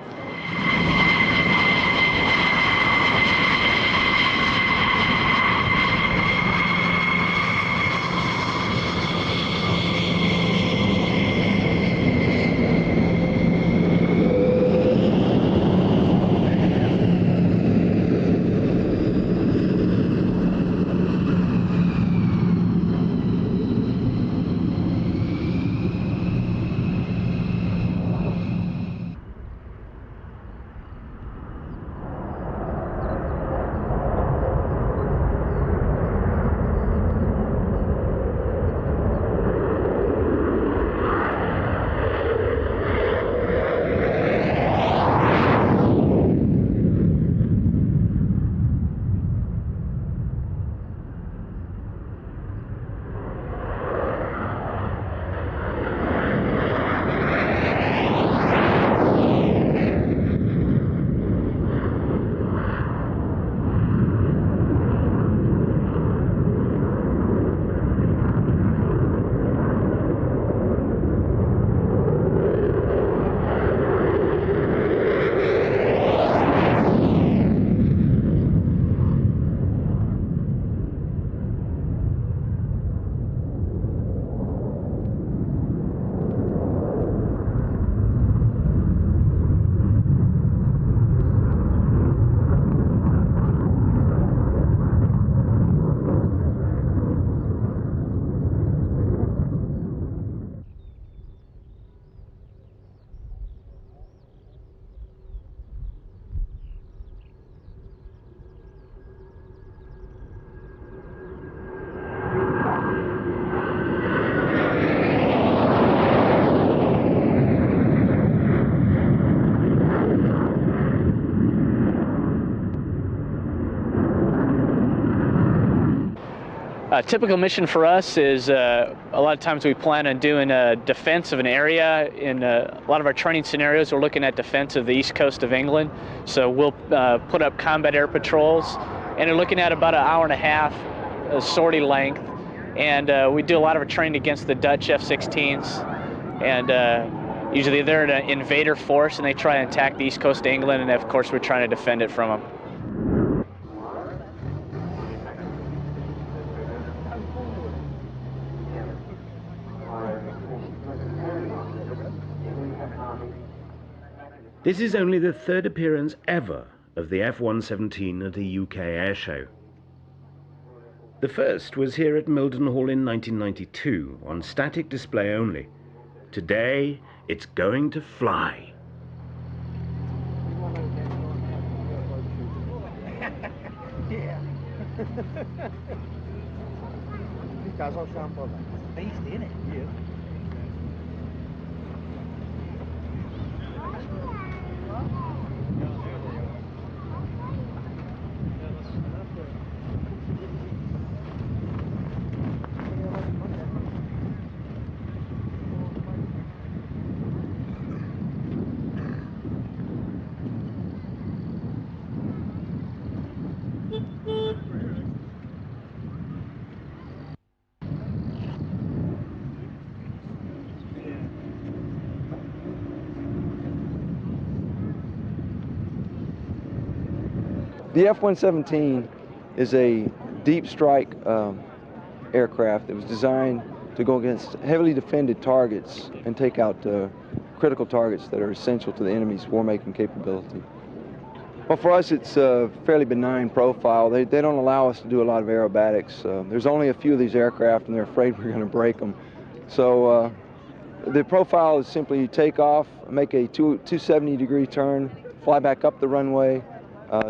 A typical mission for us is a lot of times we plan on doing a defense of an area. In a lot of our training scenarios, we're looking at defense of the east coast of England. So we'll put up combat air patrols, and we're looking at about an hour and a half sortie length. And we do a lot of our training against the Dutch F-16s. And usually they're an invader force, and they try and attack the east coast of England, and of course we're trying to defend it from them. This is only the third appearance ever of the F-117 at a UK air show. The first was here at Mildenhall in 1992, on static display only. Today, it's going to fly. Yeah. These guys all sound like a beast, isn't it? Yeah. The F-117 is a deep strike aircraft that was designed to go against heavily defended targets and take out critical targets that are essential to the enemy's war-making capability. Well, for us, it's a fairly benign profile. They don't allow us to do a lot of aerobatics. There's only a few of these aircraft, and they're afraid we're going to break them. So the profile is simply you take off, make a 270-degree turn, fly back up the runway,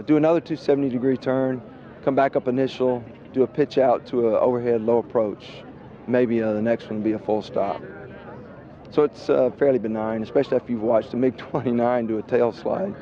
do another 270-degree turn, come back up initial, do a pitch out to an overhead low approach. Maybe the next one will be a full stop. So it's fairly benign, especially if you've watched a MiG-29 do a tail slide.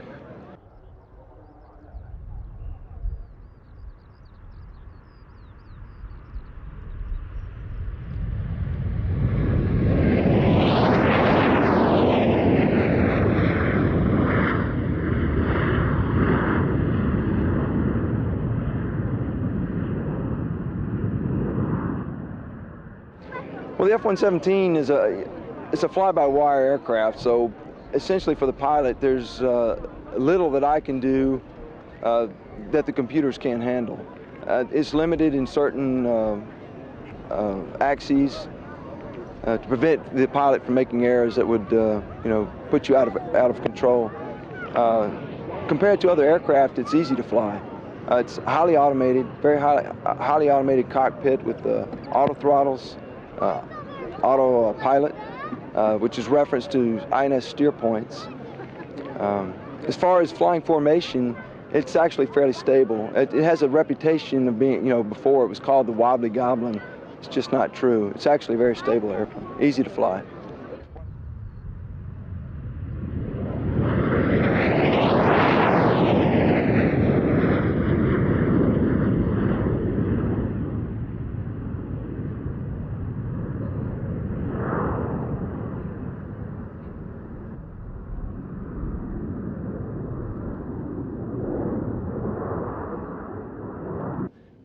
Well, the F-117 it's a fly-by-wire aircraft, so essentially for the pilot, there's little that I can do that the computers can't handle. It's limited in certain axes to prevent the pilot from making errors that would, put you out of control. Compared to other aircraft, it's easy to fly. It's highly automated, very highly automated cockpit with auto throttles, auto pilot, which is reference to INS steer points. As far as flying formation, it's actually fairly stable. It has a reputation of being, before it was called the wobbly goblin. It's just not true. It's actually a very stable airplane, easy to fly.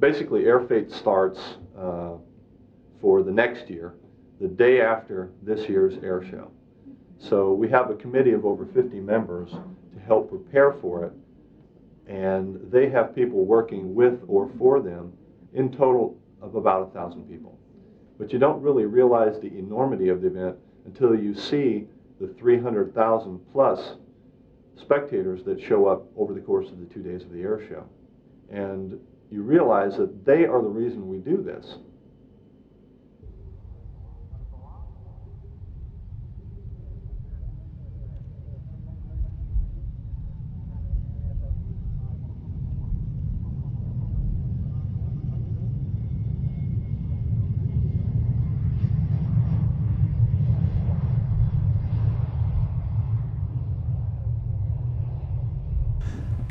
Basically, Air Fete starts for the next year, the day after this year's air show. So we have a committee of over 50 members to help prepare for it, and they have people working with or for them, in total of about 1,000 people. But you don't really realize the enormity of the event until you see the 300,000 plus spectators that show up over the course of the 2 days of the air show. And you realize that they are the reason we do this.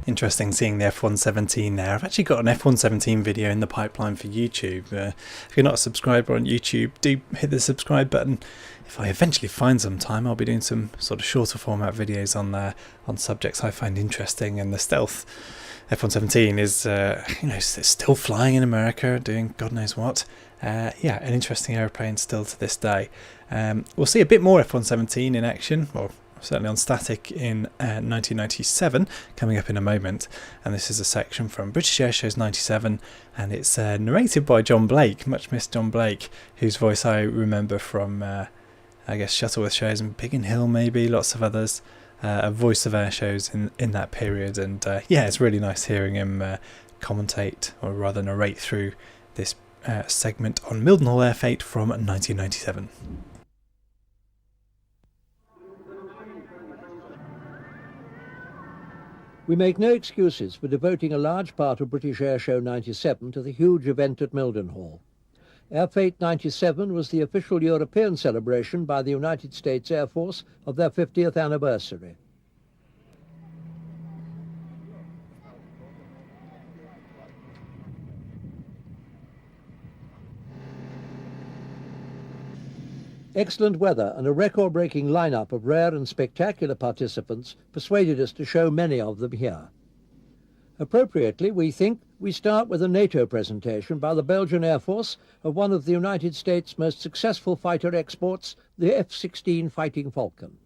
Interesting seeing the F-117 there. I've actually got an F-117 video in the pipeline for YouTube. If you're not a subscriber on YouTube, do hit the subscribe button. If I eventually find some time, I'll be doing some sort of shorter format videos on there on subjects I find interesting. And the stealth F-117 is, still flying in America, doing God knows what. Yeah, an interesting aeroplane still to this day. We'll see a bit more F-117 in action, or certainly on static, in 1997, coming up in a moment. And this is a section from British Airshows 97, and it's narrated by John Blake, much missed John Blake, whose voice I remember from, Shuttleworth shows and Biggin Hill, maybe, lots of others. A voice of air shows in that period, and it's really nice hearing him commentate, or rather narrate through this segment on Mildenhall Air Fete from 1997. We make no excuses for devoting a large part of British Airshow 97 to the huge event at Mildenhall. Air Fete 97 was the official European celebration by the United States Air Force of their 50th anniversary. Excellent weather and a record-breaking lineup of rare and spectacular participants persuaded us to show many of them here. Appropriately, we think, we start with a NATO presentation by the Belgian Air Force of one of the United States' most successful fighter exports, the F-16 Fighting Falcon.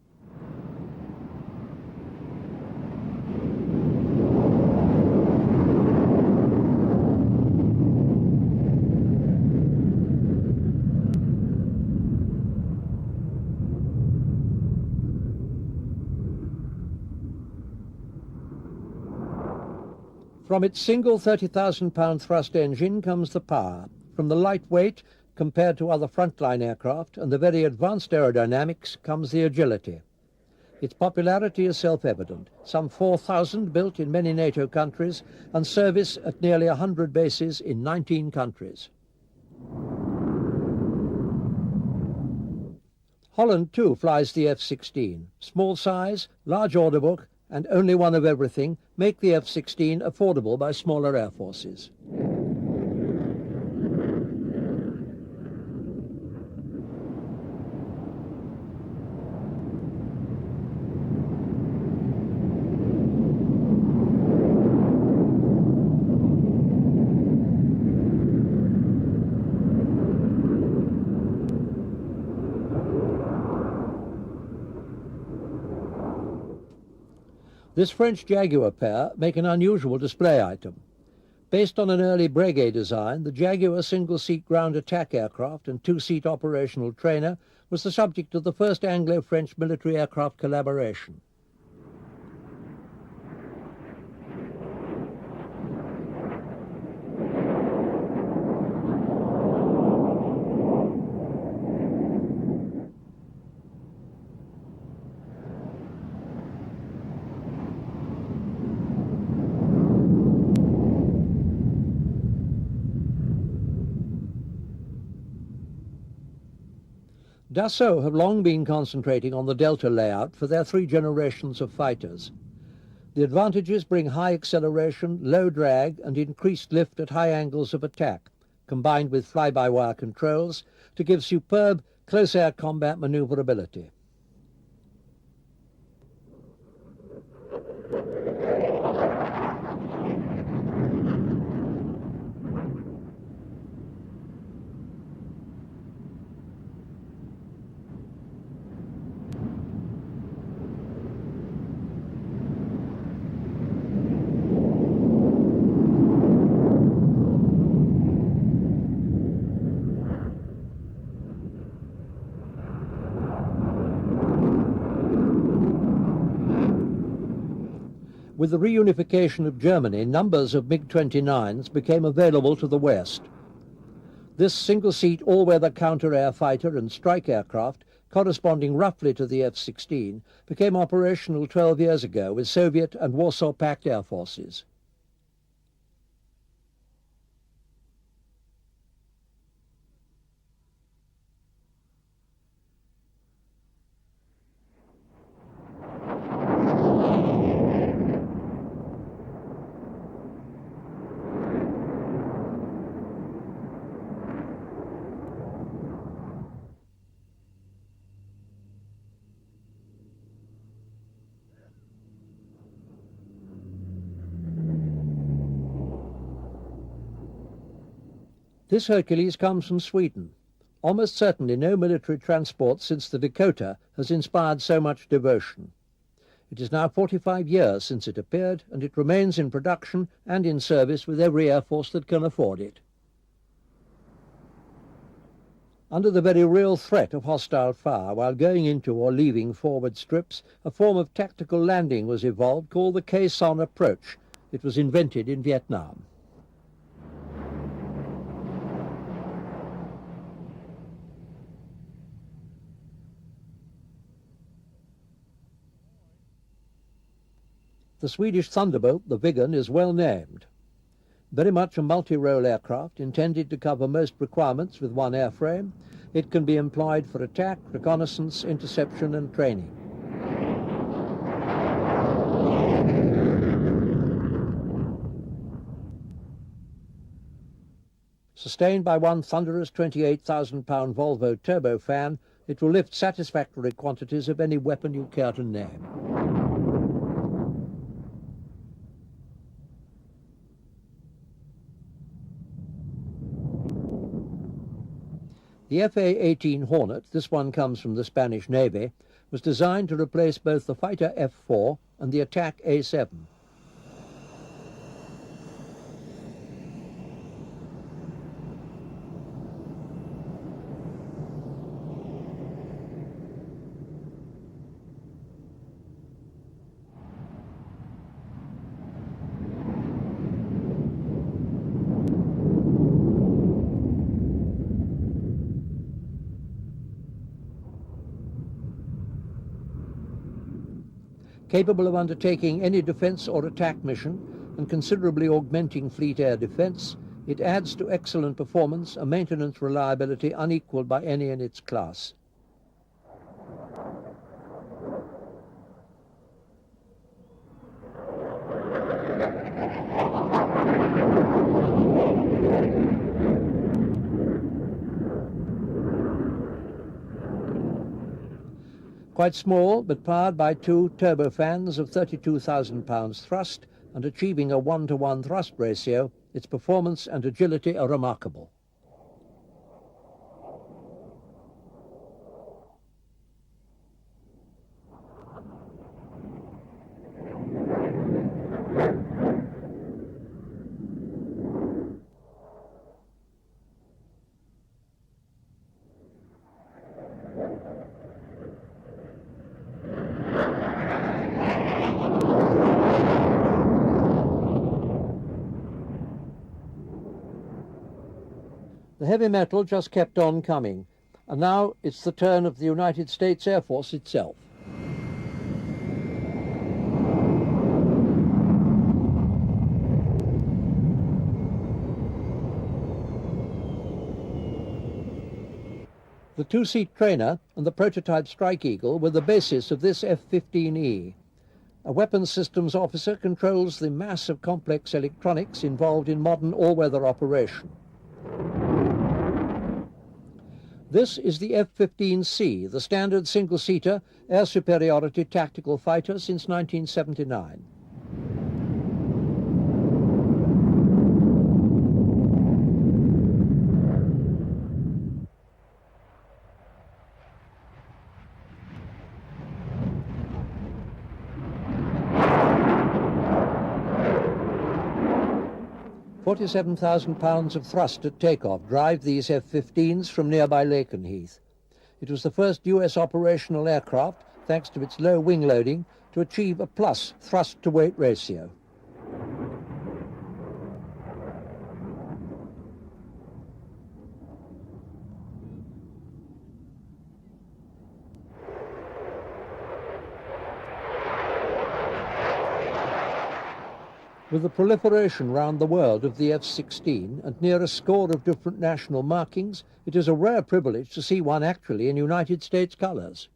From its single 30,000-pound thrust engine comes the power. From the lightweight, compared to other frontline aircraft, and the very advanced aerodynamics comes the agility. Its popularity is self-evident. Some 4,000 built in many NATO countries and service at nearly 100 bases in 19 countries. Holland too flies the F-16. Small size, large order book, and only one of everything make the F-16 affordable by smaller air forces. This French Jaguar pair make an unusual display item. Based on an early Breguet design, the Jaguar single-seat ground attack aircraft and two-seat operational trainer was the subject of the first Anglo-French military aircraft collaboration. Dassault have long been concentrating on the Delta layout for their 3 generations of fighters. The advantages bring high acceleration, low drag, and increased lift at high angles of attack, combined with fly-by-wire controls to give superb close-air combat maneuverability. With the reunification of Germany, numbers of MiG-29s became available to the West. This single-seat all-weather counter-air fighter and strike aircraft, corresponding roughly to the F-16, became operational 12 years ago with Soviet and Warsaw Pact air forces. This Hercules comes from Sweden. Almost certainly no military transport since the Dakota has inspired so much devotion. It is now 45 years since it appeared, and it remains in production and in service with every air force that can afford it. Under the very real threat of hostile fire while going into or leaving forward strips, a form of tactical landing was evolved called the caisson approach. It was invented in Vietnam. The Swedish Thunderbolt, the Viggen, is well named. Very much a multi-role aircraft intended to cover most requirements with one airframe, it can be employed for attack, reconnaissance, interception and training. Sustained by one thunderous 28,000-pound Volvo turbofan, it will lift satisfactory quantities of any weapon you care to name. The A-18A Hornet, this one comes from the Spanish Navy, was designed to replace both the fighter F-4 and the attack A-7. Capable of undertaking any defense or attack mission and considerably augmenting fleet air defense, it adds to excellent performance a maintenance reliability unequaled by any in its class. Quite small, but powered by two turbofans of 32,000 pounds thrust and achieving a 1-to-1 thrust ratio, its performance and agility are remarkable. The heavy metal just kept on coming, and now it's the turn of the United States Air Force itself. The two-seat trainer and the prototype Strike Eagle were the basis of this F-15E. A weapons systems officer controls the mass of complex electronics involved in modern all-weather operation. This is the F-15C, the standard single-seater air superiority tactical fighter since 1979. £47,000 of thrust at takeoff drive these F-15s from nearby Lakenheath. It was the first US operational aircraft, thanks to its low wing loading, to achieve a plus thrust-to-weight ratio. With the proliferation round the world of the F-16 and near a score of different national markings, it is a rare privilege to see one actually in United States colours.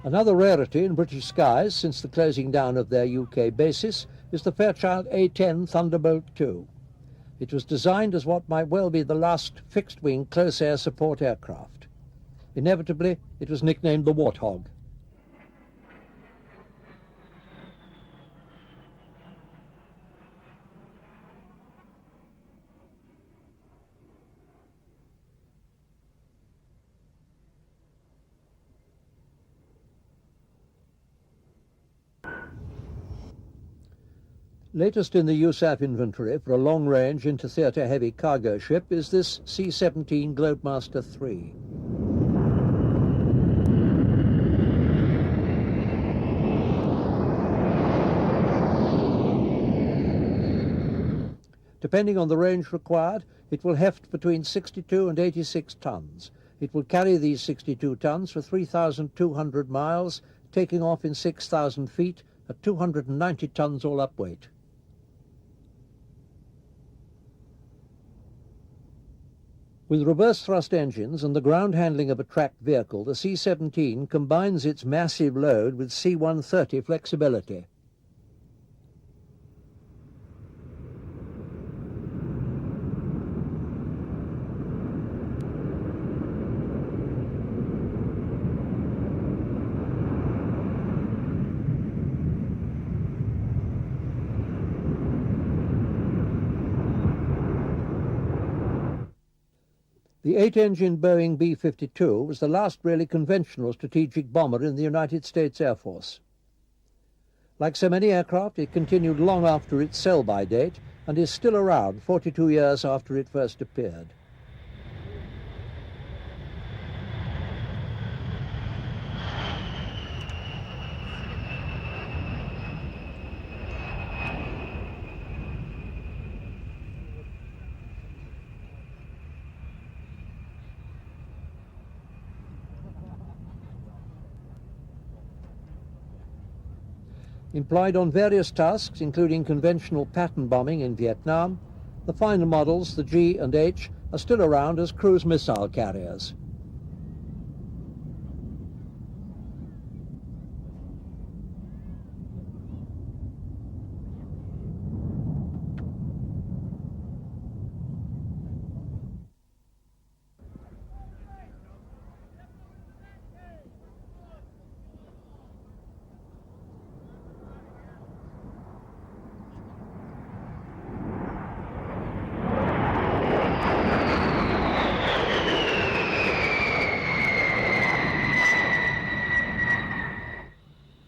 Another rarity in British skies since the closing down of their UK basis is the Fairchild A-10 Thunderbolt II. It was designed as what might well be the last fixed-wing close-air support aircraft. Inevitably, it was nicknamed the Warthog. Latest in the USAF inventory for a long-range inter-theatre heavy cargo ship is this C-17 Globemaster III. Depending on the range required, it will heft between 62 and 86 tons. It will carry these 62 tons for 3,200 miles, taking off in 6,000 feet at 290 tons all-up weight. With reverse thrust engines and the ground handling of a tracked vehicle, the C-17 combines its massive load with C-130 flexibility. The 8-engine Boeing B-52 was the last really conventional strategic bomber in the United States Air Force. Like so many aircraft, it continued long after its sell-by date and is still around 42 years after it first appeared. Employed on various tasks, including conventional pattern bombing in Vietnam, the finer models, the G and H, are still around as cruise missile carriers.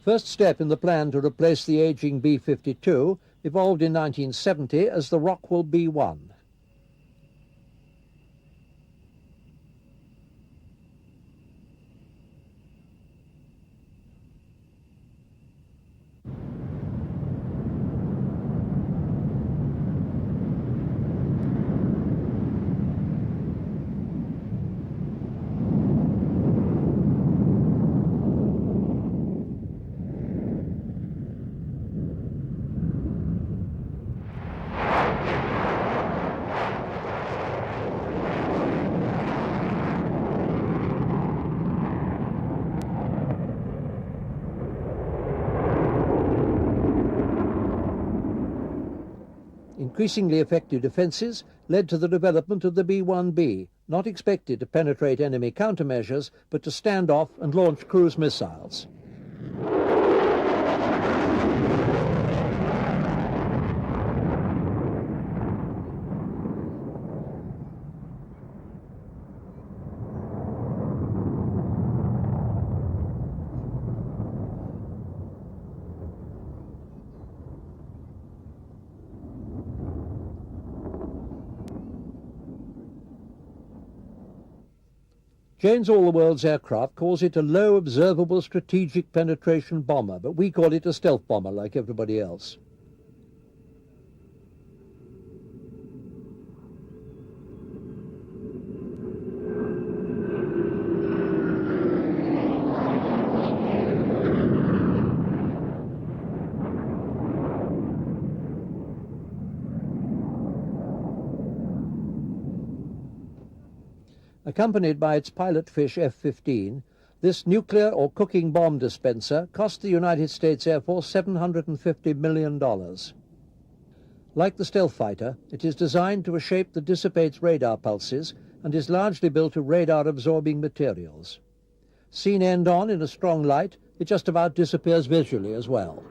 first step in the plan to replace the aging B-52 evolved in 1970 as the Rockwell B-1. Increasingly effective defences led to the development of the B-1B, not expected to penetrate enemy countermeasures, but to stand off and launch cruise missiles. Jane's All the World's Aircraft calls it a low observable strategic penetration bomber, but we call it a stealth bomber like everybody else. Accompanied by its pilot fish F-15, this nuclear or cooking bomb dispenser cost the United States Air Force $750 million. Like the stealth fighter, it is designed to a shape that dissipates radar pulses and is largely built of radar-absorbing materials. Seen end-on in a strong light, it just about disappears visually as well.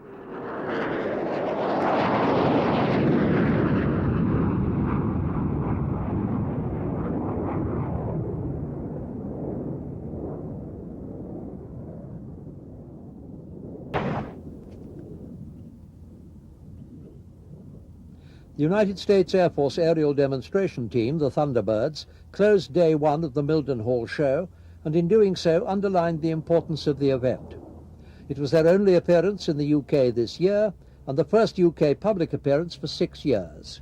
The United States Air Force aerial demonstration team, the Thunderbirds, closed day one of the Mildenhall show, and in doing so underlined the importance of the event. It was their only appearance in the UK this year, and the first UK public appearance for 6 years.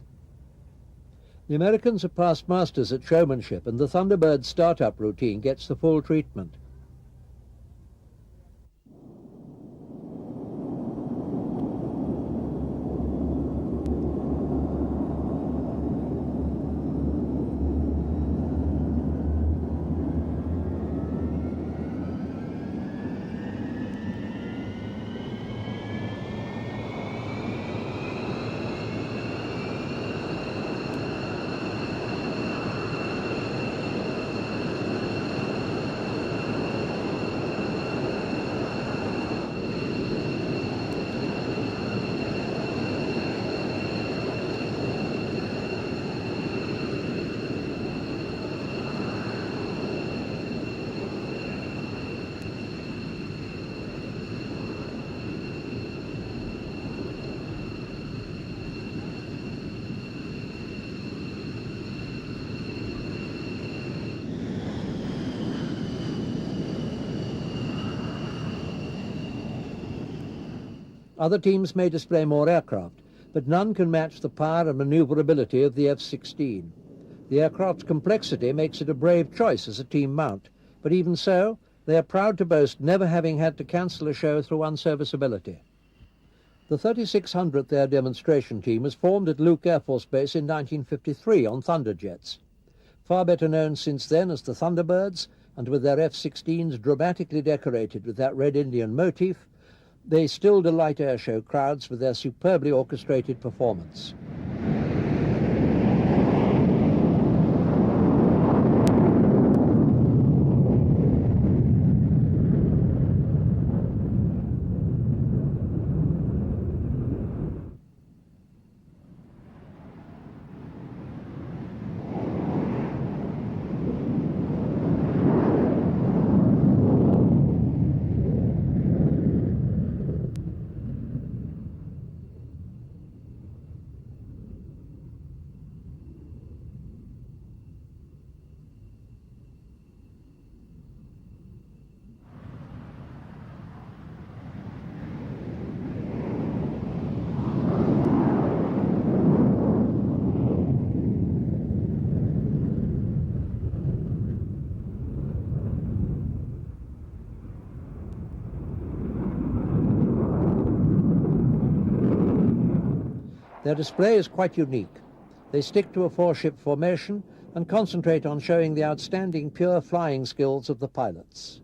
The Americans are past masters at showmanship, and the Thunderbird startup routine gets the full treatment. Other teams may display more aircraft, but none can match the power and maneuverability of the F-16. The aircraft's complexity makes it a brave choice as a team mount, but even so, they are proud to boast never having had to cancel a show through unserviceability. The 3600th Air Demonstration Team was formed at Luke Air Force Base in 1953 on Thunderjets. Far better known since then as the Thunderbirds, and with their F-16s dramatically decorated with that Red Indian motif, they still delight airshow crowds with their superbly orchestrated performance. Their display is quite unique. They stick to a four-ship formation and concentrate on showing the outstanding pure flying skills of the pilots.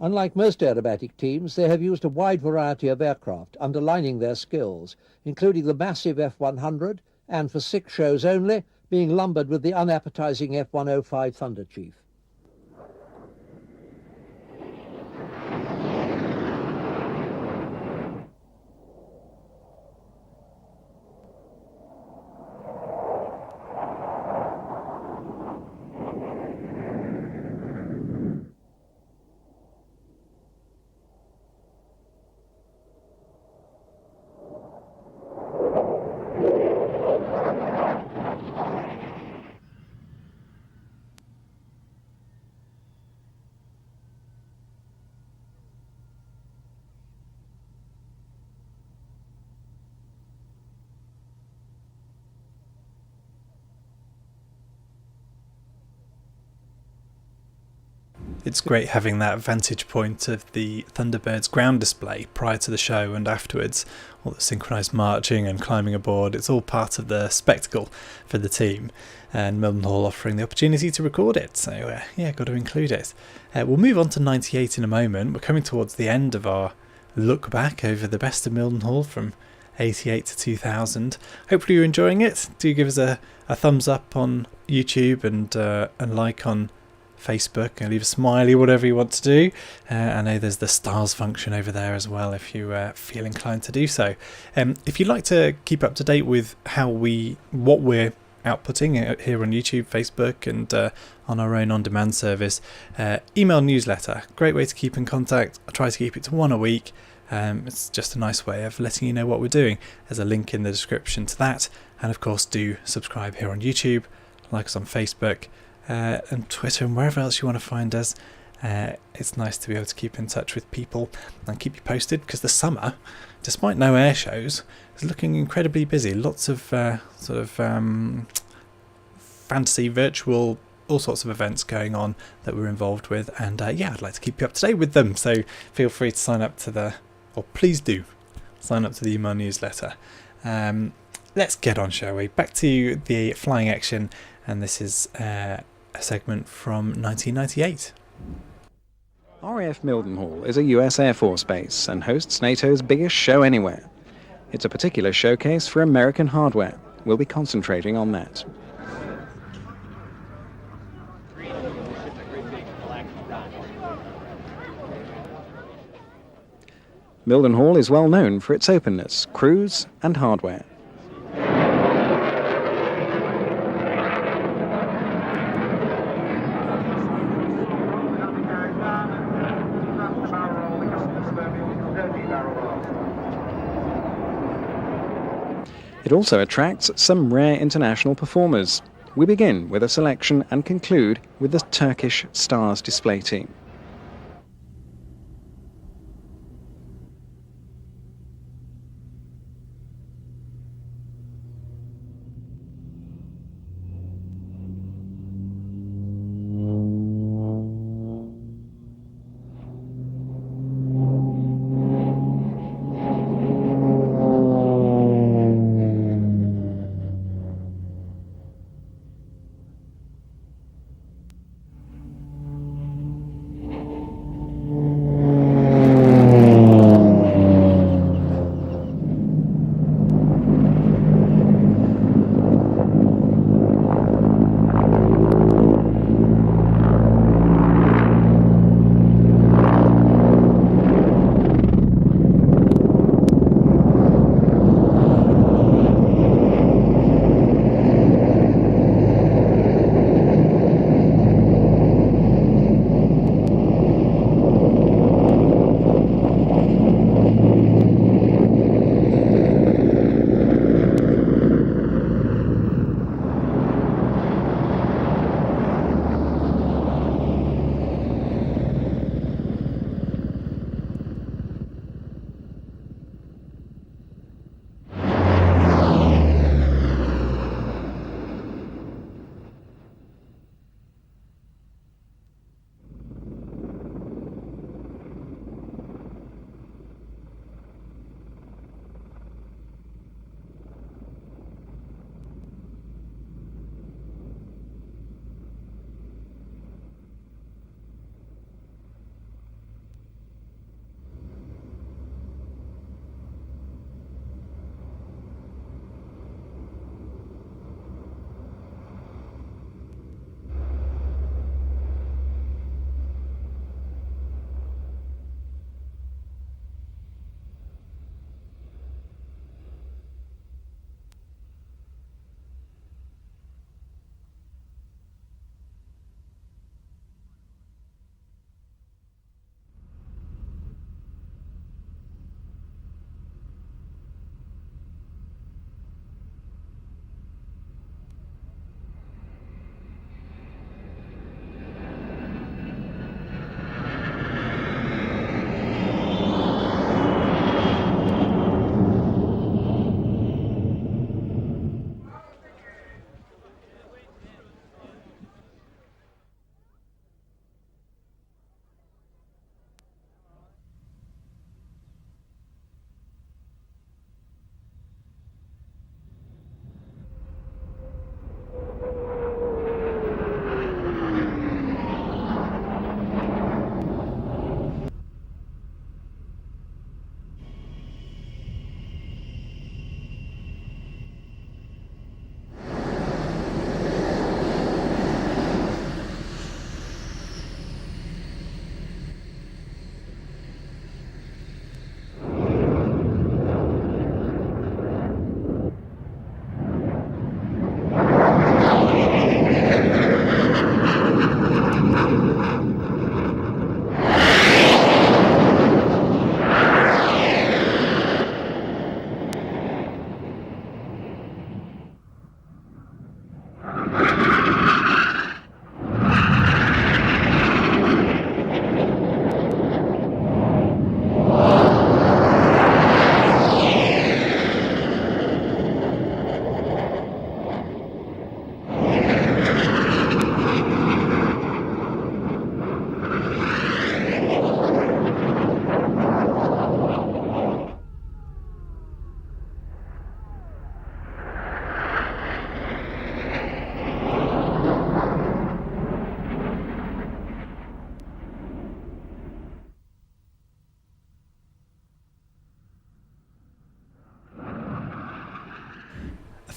Unlike most aerobatic teams, they have used a wide variety of aircraft, underlining their skills, including the massive F-100, and for 6 shows only, being lumbered with the unappetizing F-105 Thunder Chief. It's great having that vantage point of the Thunderbird's ground display prior to the show and afterwards. All the synchronised marching and climbing aboard, it's all part of the spectacle for the team. And Mildenhall offering the opportunity to record it, so yeah, got to include it. We'll move on to 98 in a moment. We're coming towards the end of our look back over the best of Mildenhall from 88 to 2000. Hopefully you're enjoying it. Do give us a thumbs up on YouTube and like on Facebook and leave a smiley, whatever you want to do. I know there's the stars function over there as well if you feel inclined to do so. If you'd like to keep up to date with what we're outputting here on YouTube, Facebook and on our own on-demand service, email newsletter, great way to keep in contact. I try to keep it to 1 a week. It's just a nice way of letting you know what we're doing. There's a link in the description to that, and of course do subscribe here on YouTube, like us on Facebook and Twitter and wherever else you want to find us. It's nice to be able to keep in touch with people and keep you posted, because the summer, despite no air shows, is looking incredibly busy. Lots of fantasy, virtual, all sorts of events going on that we're involved with, and I'd like to keep you up to date with them, so feel free to sign up to please do sign up to the email newsletter. Let's get on, shall we? Back to the flying action, and this is a segment from 1998. RAF Mildenhall is a US Air Force base and hosts NATO's biggest show anywhere. It's a particular showcase for American hardware. We'll be concentrating on that. Mildenhall is well known for its openness, crews and hardware. It also attracts some rare international performers. We begin with a selection and conclude with the Turkish Stars display team.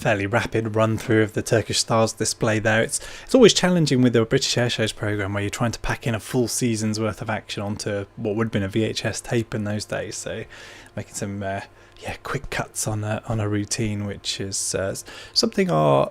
fairly rapid run through of the Turkish Stars display there. It's always challenging with the British Airshows programme, where you're trying to pack in a full season's worth of action onto what would have been a VHS tape in those days. So making some quick cuts on a routine, which is something I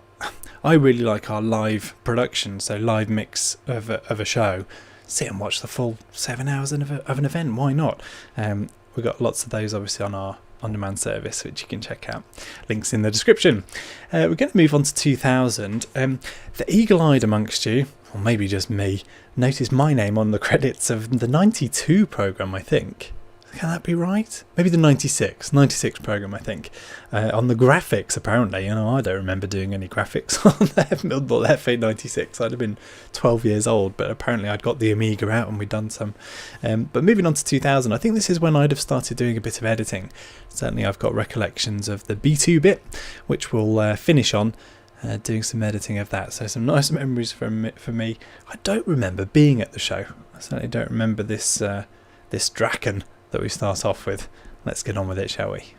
really like our live production, so live mix of a show. Sit and watch the full 7 hours of an event. Why not? We've got lots of those obviously on our on-demand service, which you can check out. Links in the description. We're going to move on to 2000. The eagle-eyed amongst you, or maybe just me, noticed my name on the credits of the 92 programme, I think. Can that be right? Maybe the 96 programme, I think. On the graphics, apparently. I don't remember doing any graphics on the Mildenhall Air Fete 96. I'd have been 12 years old, but apparently I'd got the Amiga out and we'd done some. But moving on to 2000, I think this is when I'd have started doing a bit of editing. Certainly I've got recollections of the B2 bit, which we'll finish on. Doing some editing of that. So some nice memories for me. I don't remember being at the show. I certainly don't remember this Draken that we start off with. Let's get on with it, shall we?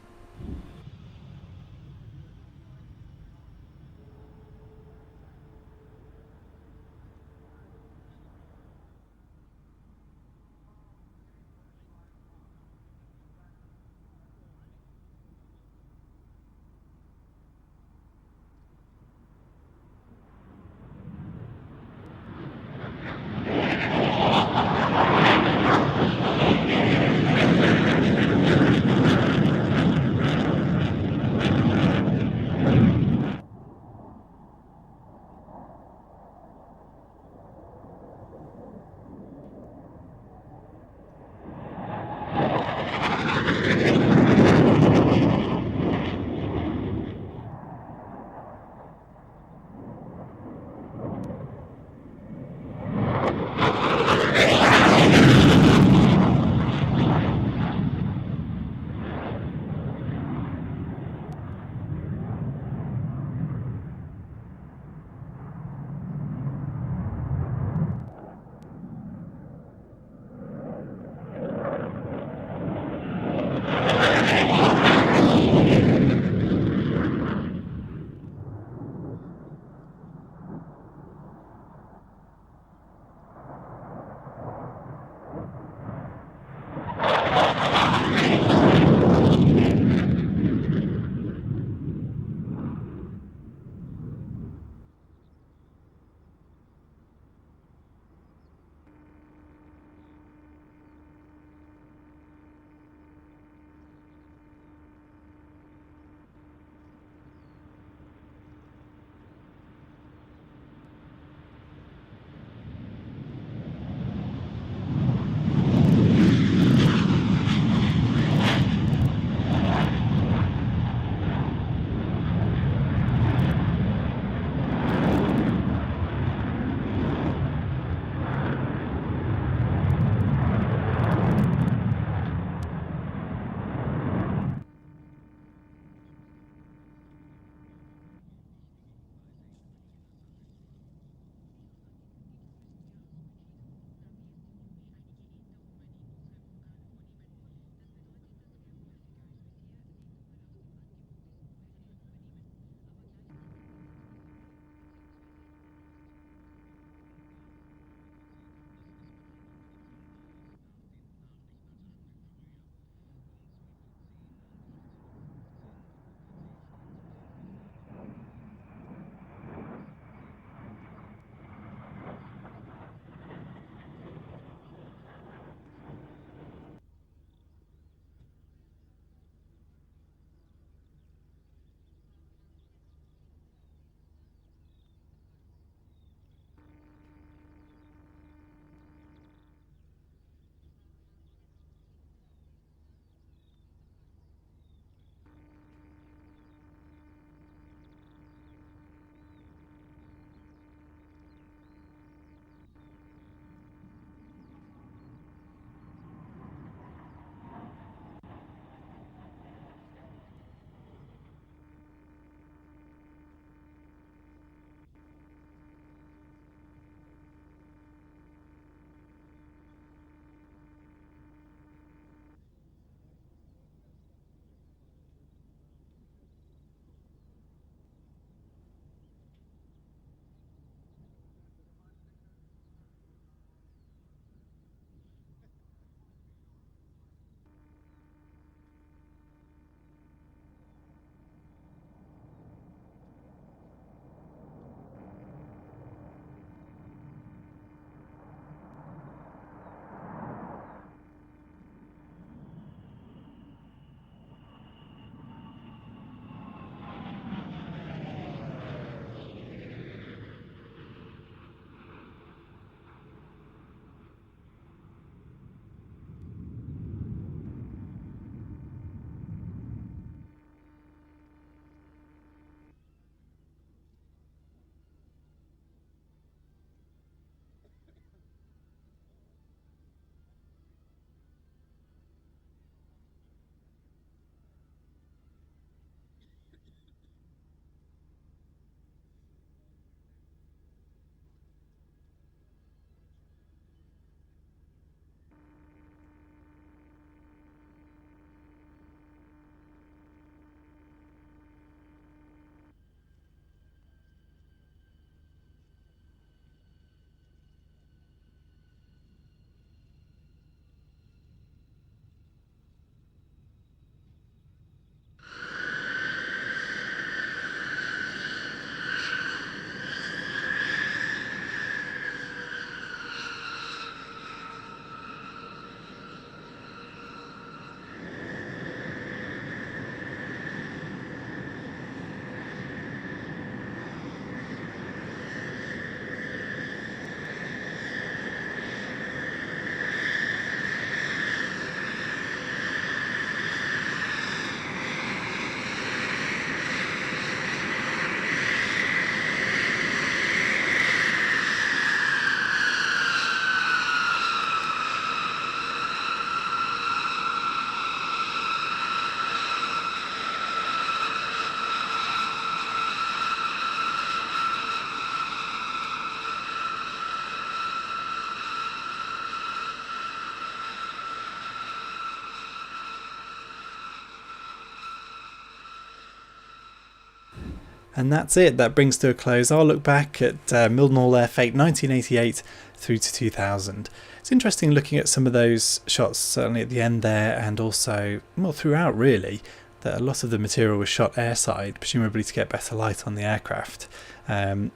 And that's it. That brings to a close our look back at Mildenhall Air Fete 1988 through to 2000. It's interesting looking at some of those shots, certainly at the end there, and also, well, throughout really, that a lot of the material was shot airside, presumably to get better light on the aircraft. I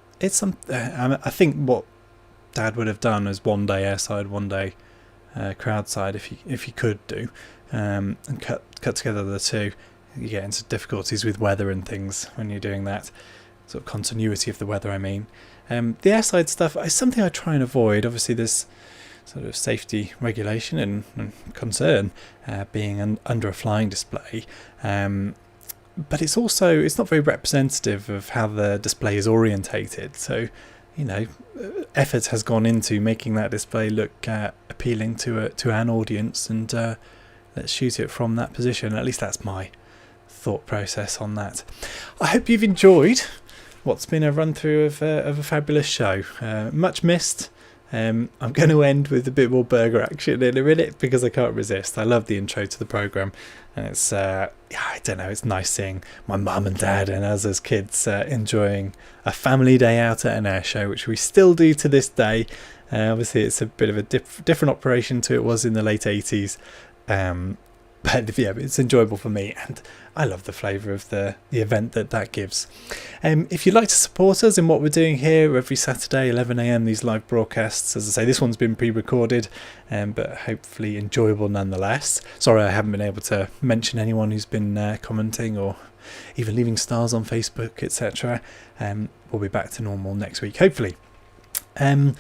think what Dad would have done is one day airside, one day crowd side, if he could do, and cut together the two. You get into difficulties with weather and things when you're doing that, sort of continuity of the weather, I mean. The airside stuff is something I try and avoid. Obviously there's sort of safety regulation and concern being under a flying display, but it's not very representative of how the display is orientated. So, you know, effort has gone into making that display look appealing to an audience, and let's shoot it from that position. At least that's my thought process on that. I hope you've enjoyed what's been a run through of a fabulous show. Much missed. I'm going to end with a bit more burger action in a minute because I can't resist. I love the intro to the programme, and it's I don't know, it's nice seeing my mum and dad and us as kids enjoying a family day out at an air show, which we still do to this day. Obviously it's a bit of a different operation to it was in the late 80s, but yeah, it's enjoyable for me, and I love the flavour of the event that gives. If you'd like to support us in what we're doing here every Saturday 11 AM, these live broadcasts, as I say, this one's been pre-recorded, but hopefully enjoyable nonetheless. Sorry I haven't been able to mention anyone who's been commenting or even leaving stars on Facebook, etc. We'll be back to normal next week, hopefully. If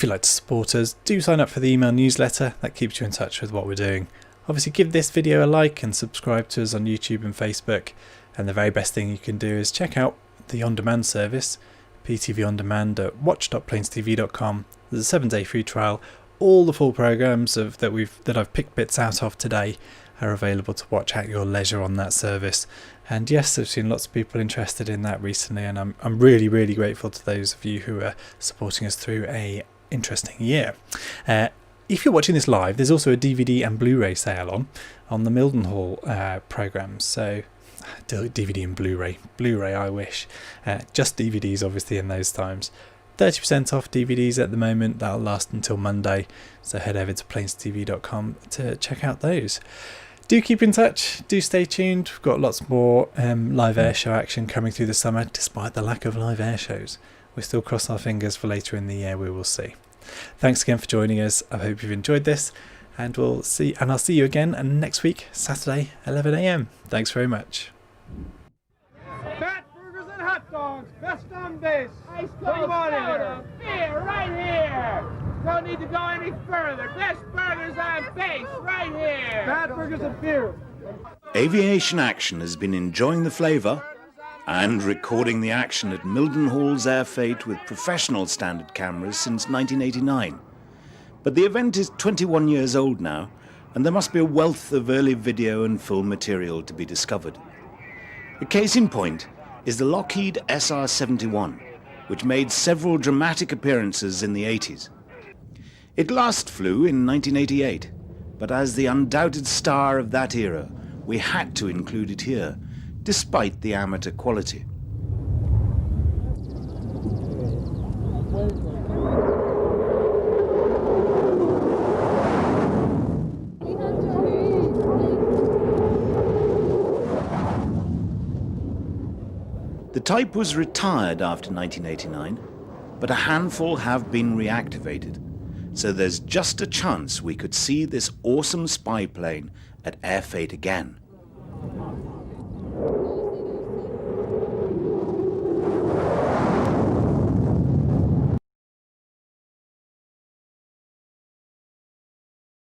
you'd like to support us, do sign up for the email newsletter. That keeps you in touch with what we're doing. Obviously give this video a like and subscribe to us on YouTube and Facebook, and the very best thing you can do is check out the on-demand service, PTV On Demand, at watch.plainstv.com. There's a 7-day free trial. All the full programmes that I've picked bits out of today are available to watch at your leisure on that service. And yes, I've seen lots of people interested in that recently, and I'm really, really grateful to those of you who are supporting us through a interesting year. If you're watching this live, there's also a DVD and Blu-ray sale on the Mildenhall programmes. So DVD and Blu-ray I wish. Just DVDs obviously in those times. 30% off DVDs at the moment. That'll last until Monday. So head over to plainstv.com to check out those. Do keep in touch. Do stay tuned. We've got lots more live air show action coming through the summer, despite the lack of live air shows. We still cross our fingers for later in the year. We will see. Thanks again for joining us. I hope you've enjoyed this, and I'll see you again next week, Saturday, 11 AM. Thanks very much. Fat burgers and hot dogs, best on base. Ice cold soda, beer, right here. Don't need to go any further. Best burgers on base, right here. Fat burgers and beer. Aviation Action has been enjoying the flavour and recording the action at Mildenhall's Air Fete with professional standard cameras since 1989. But the event is 21 years old now, and there must be a wealth of early video and film material to be discovered. A case in point is the Lockheed SR-71, which made several dramatic appearances in the 80s. It last flew in 1988, but as the undoubted star of that era, we had to include it here, despite the amateur quality. The type was retired after 1989, but a handful have been reactivated, so there's just a chance we could see this awesome spy plane at Air Fete again.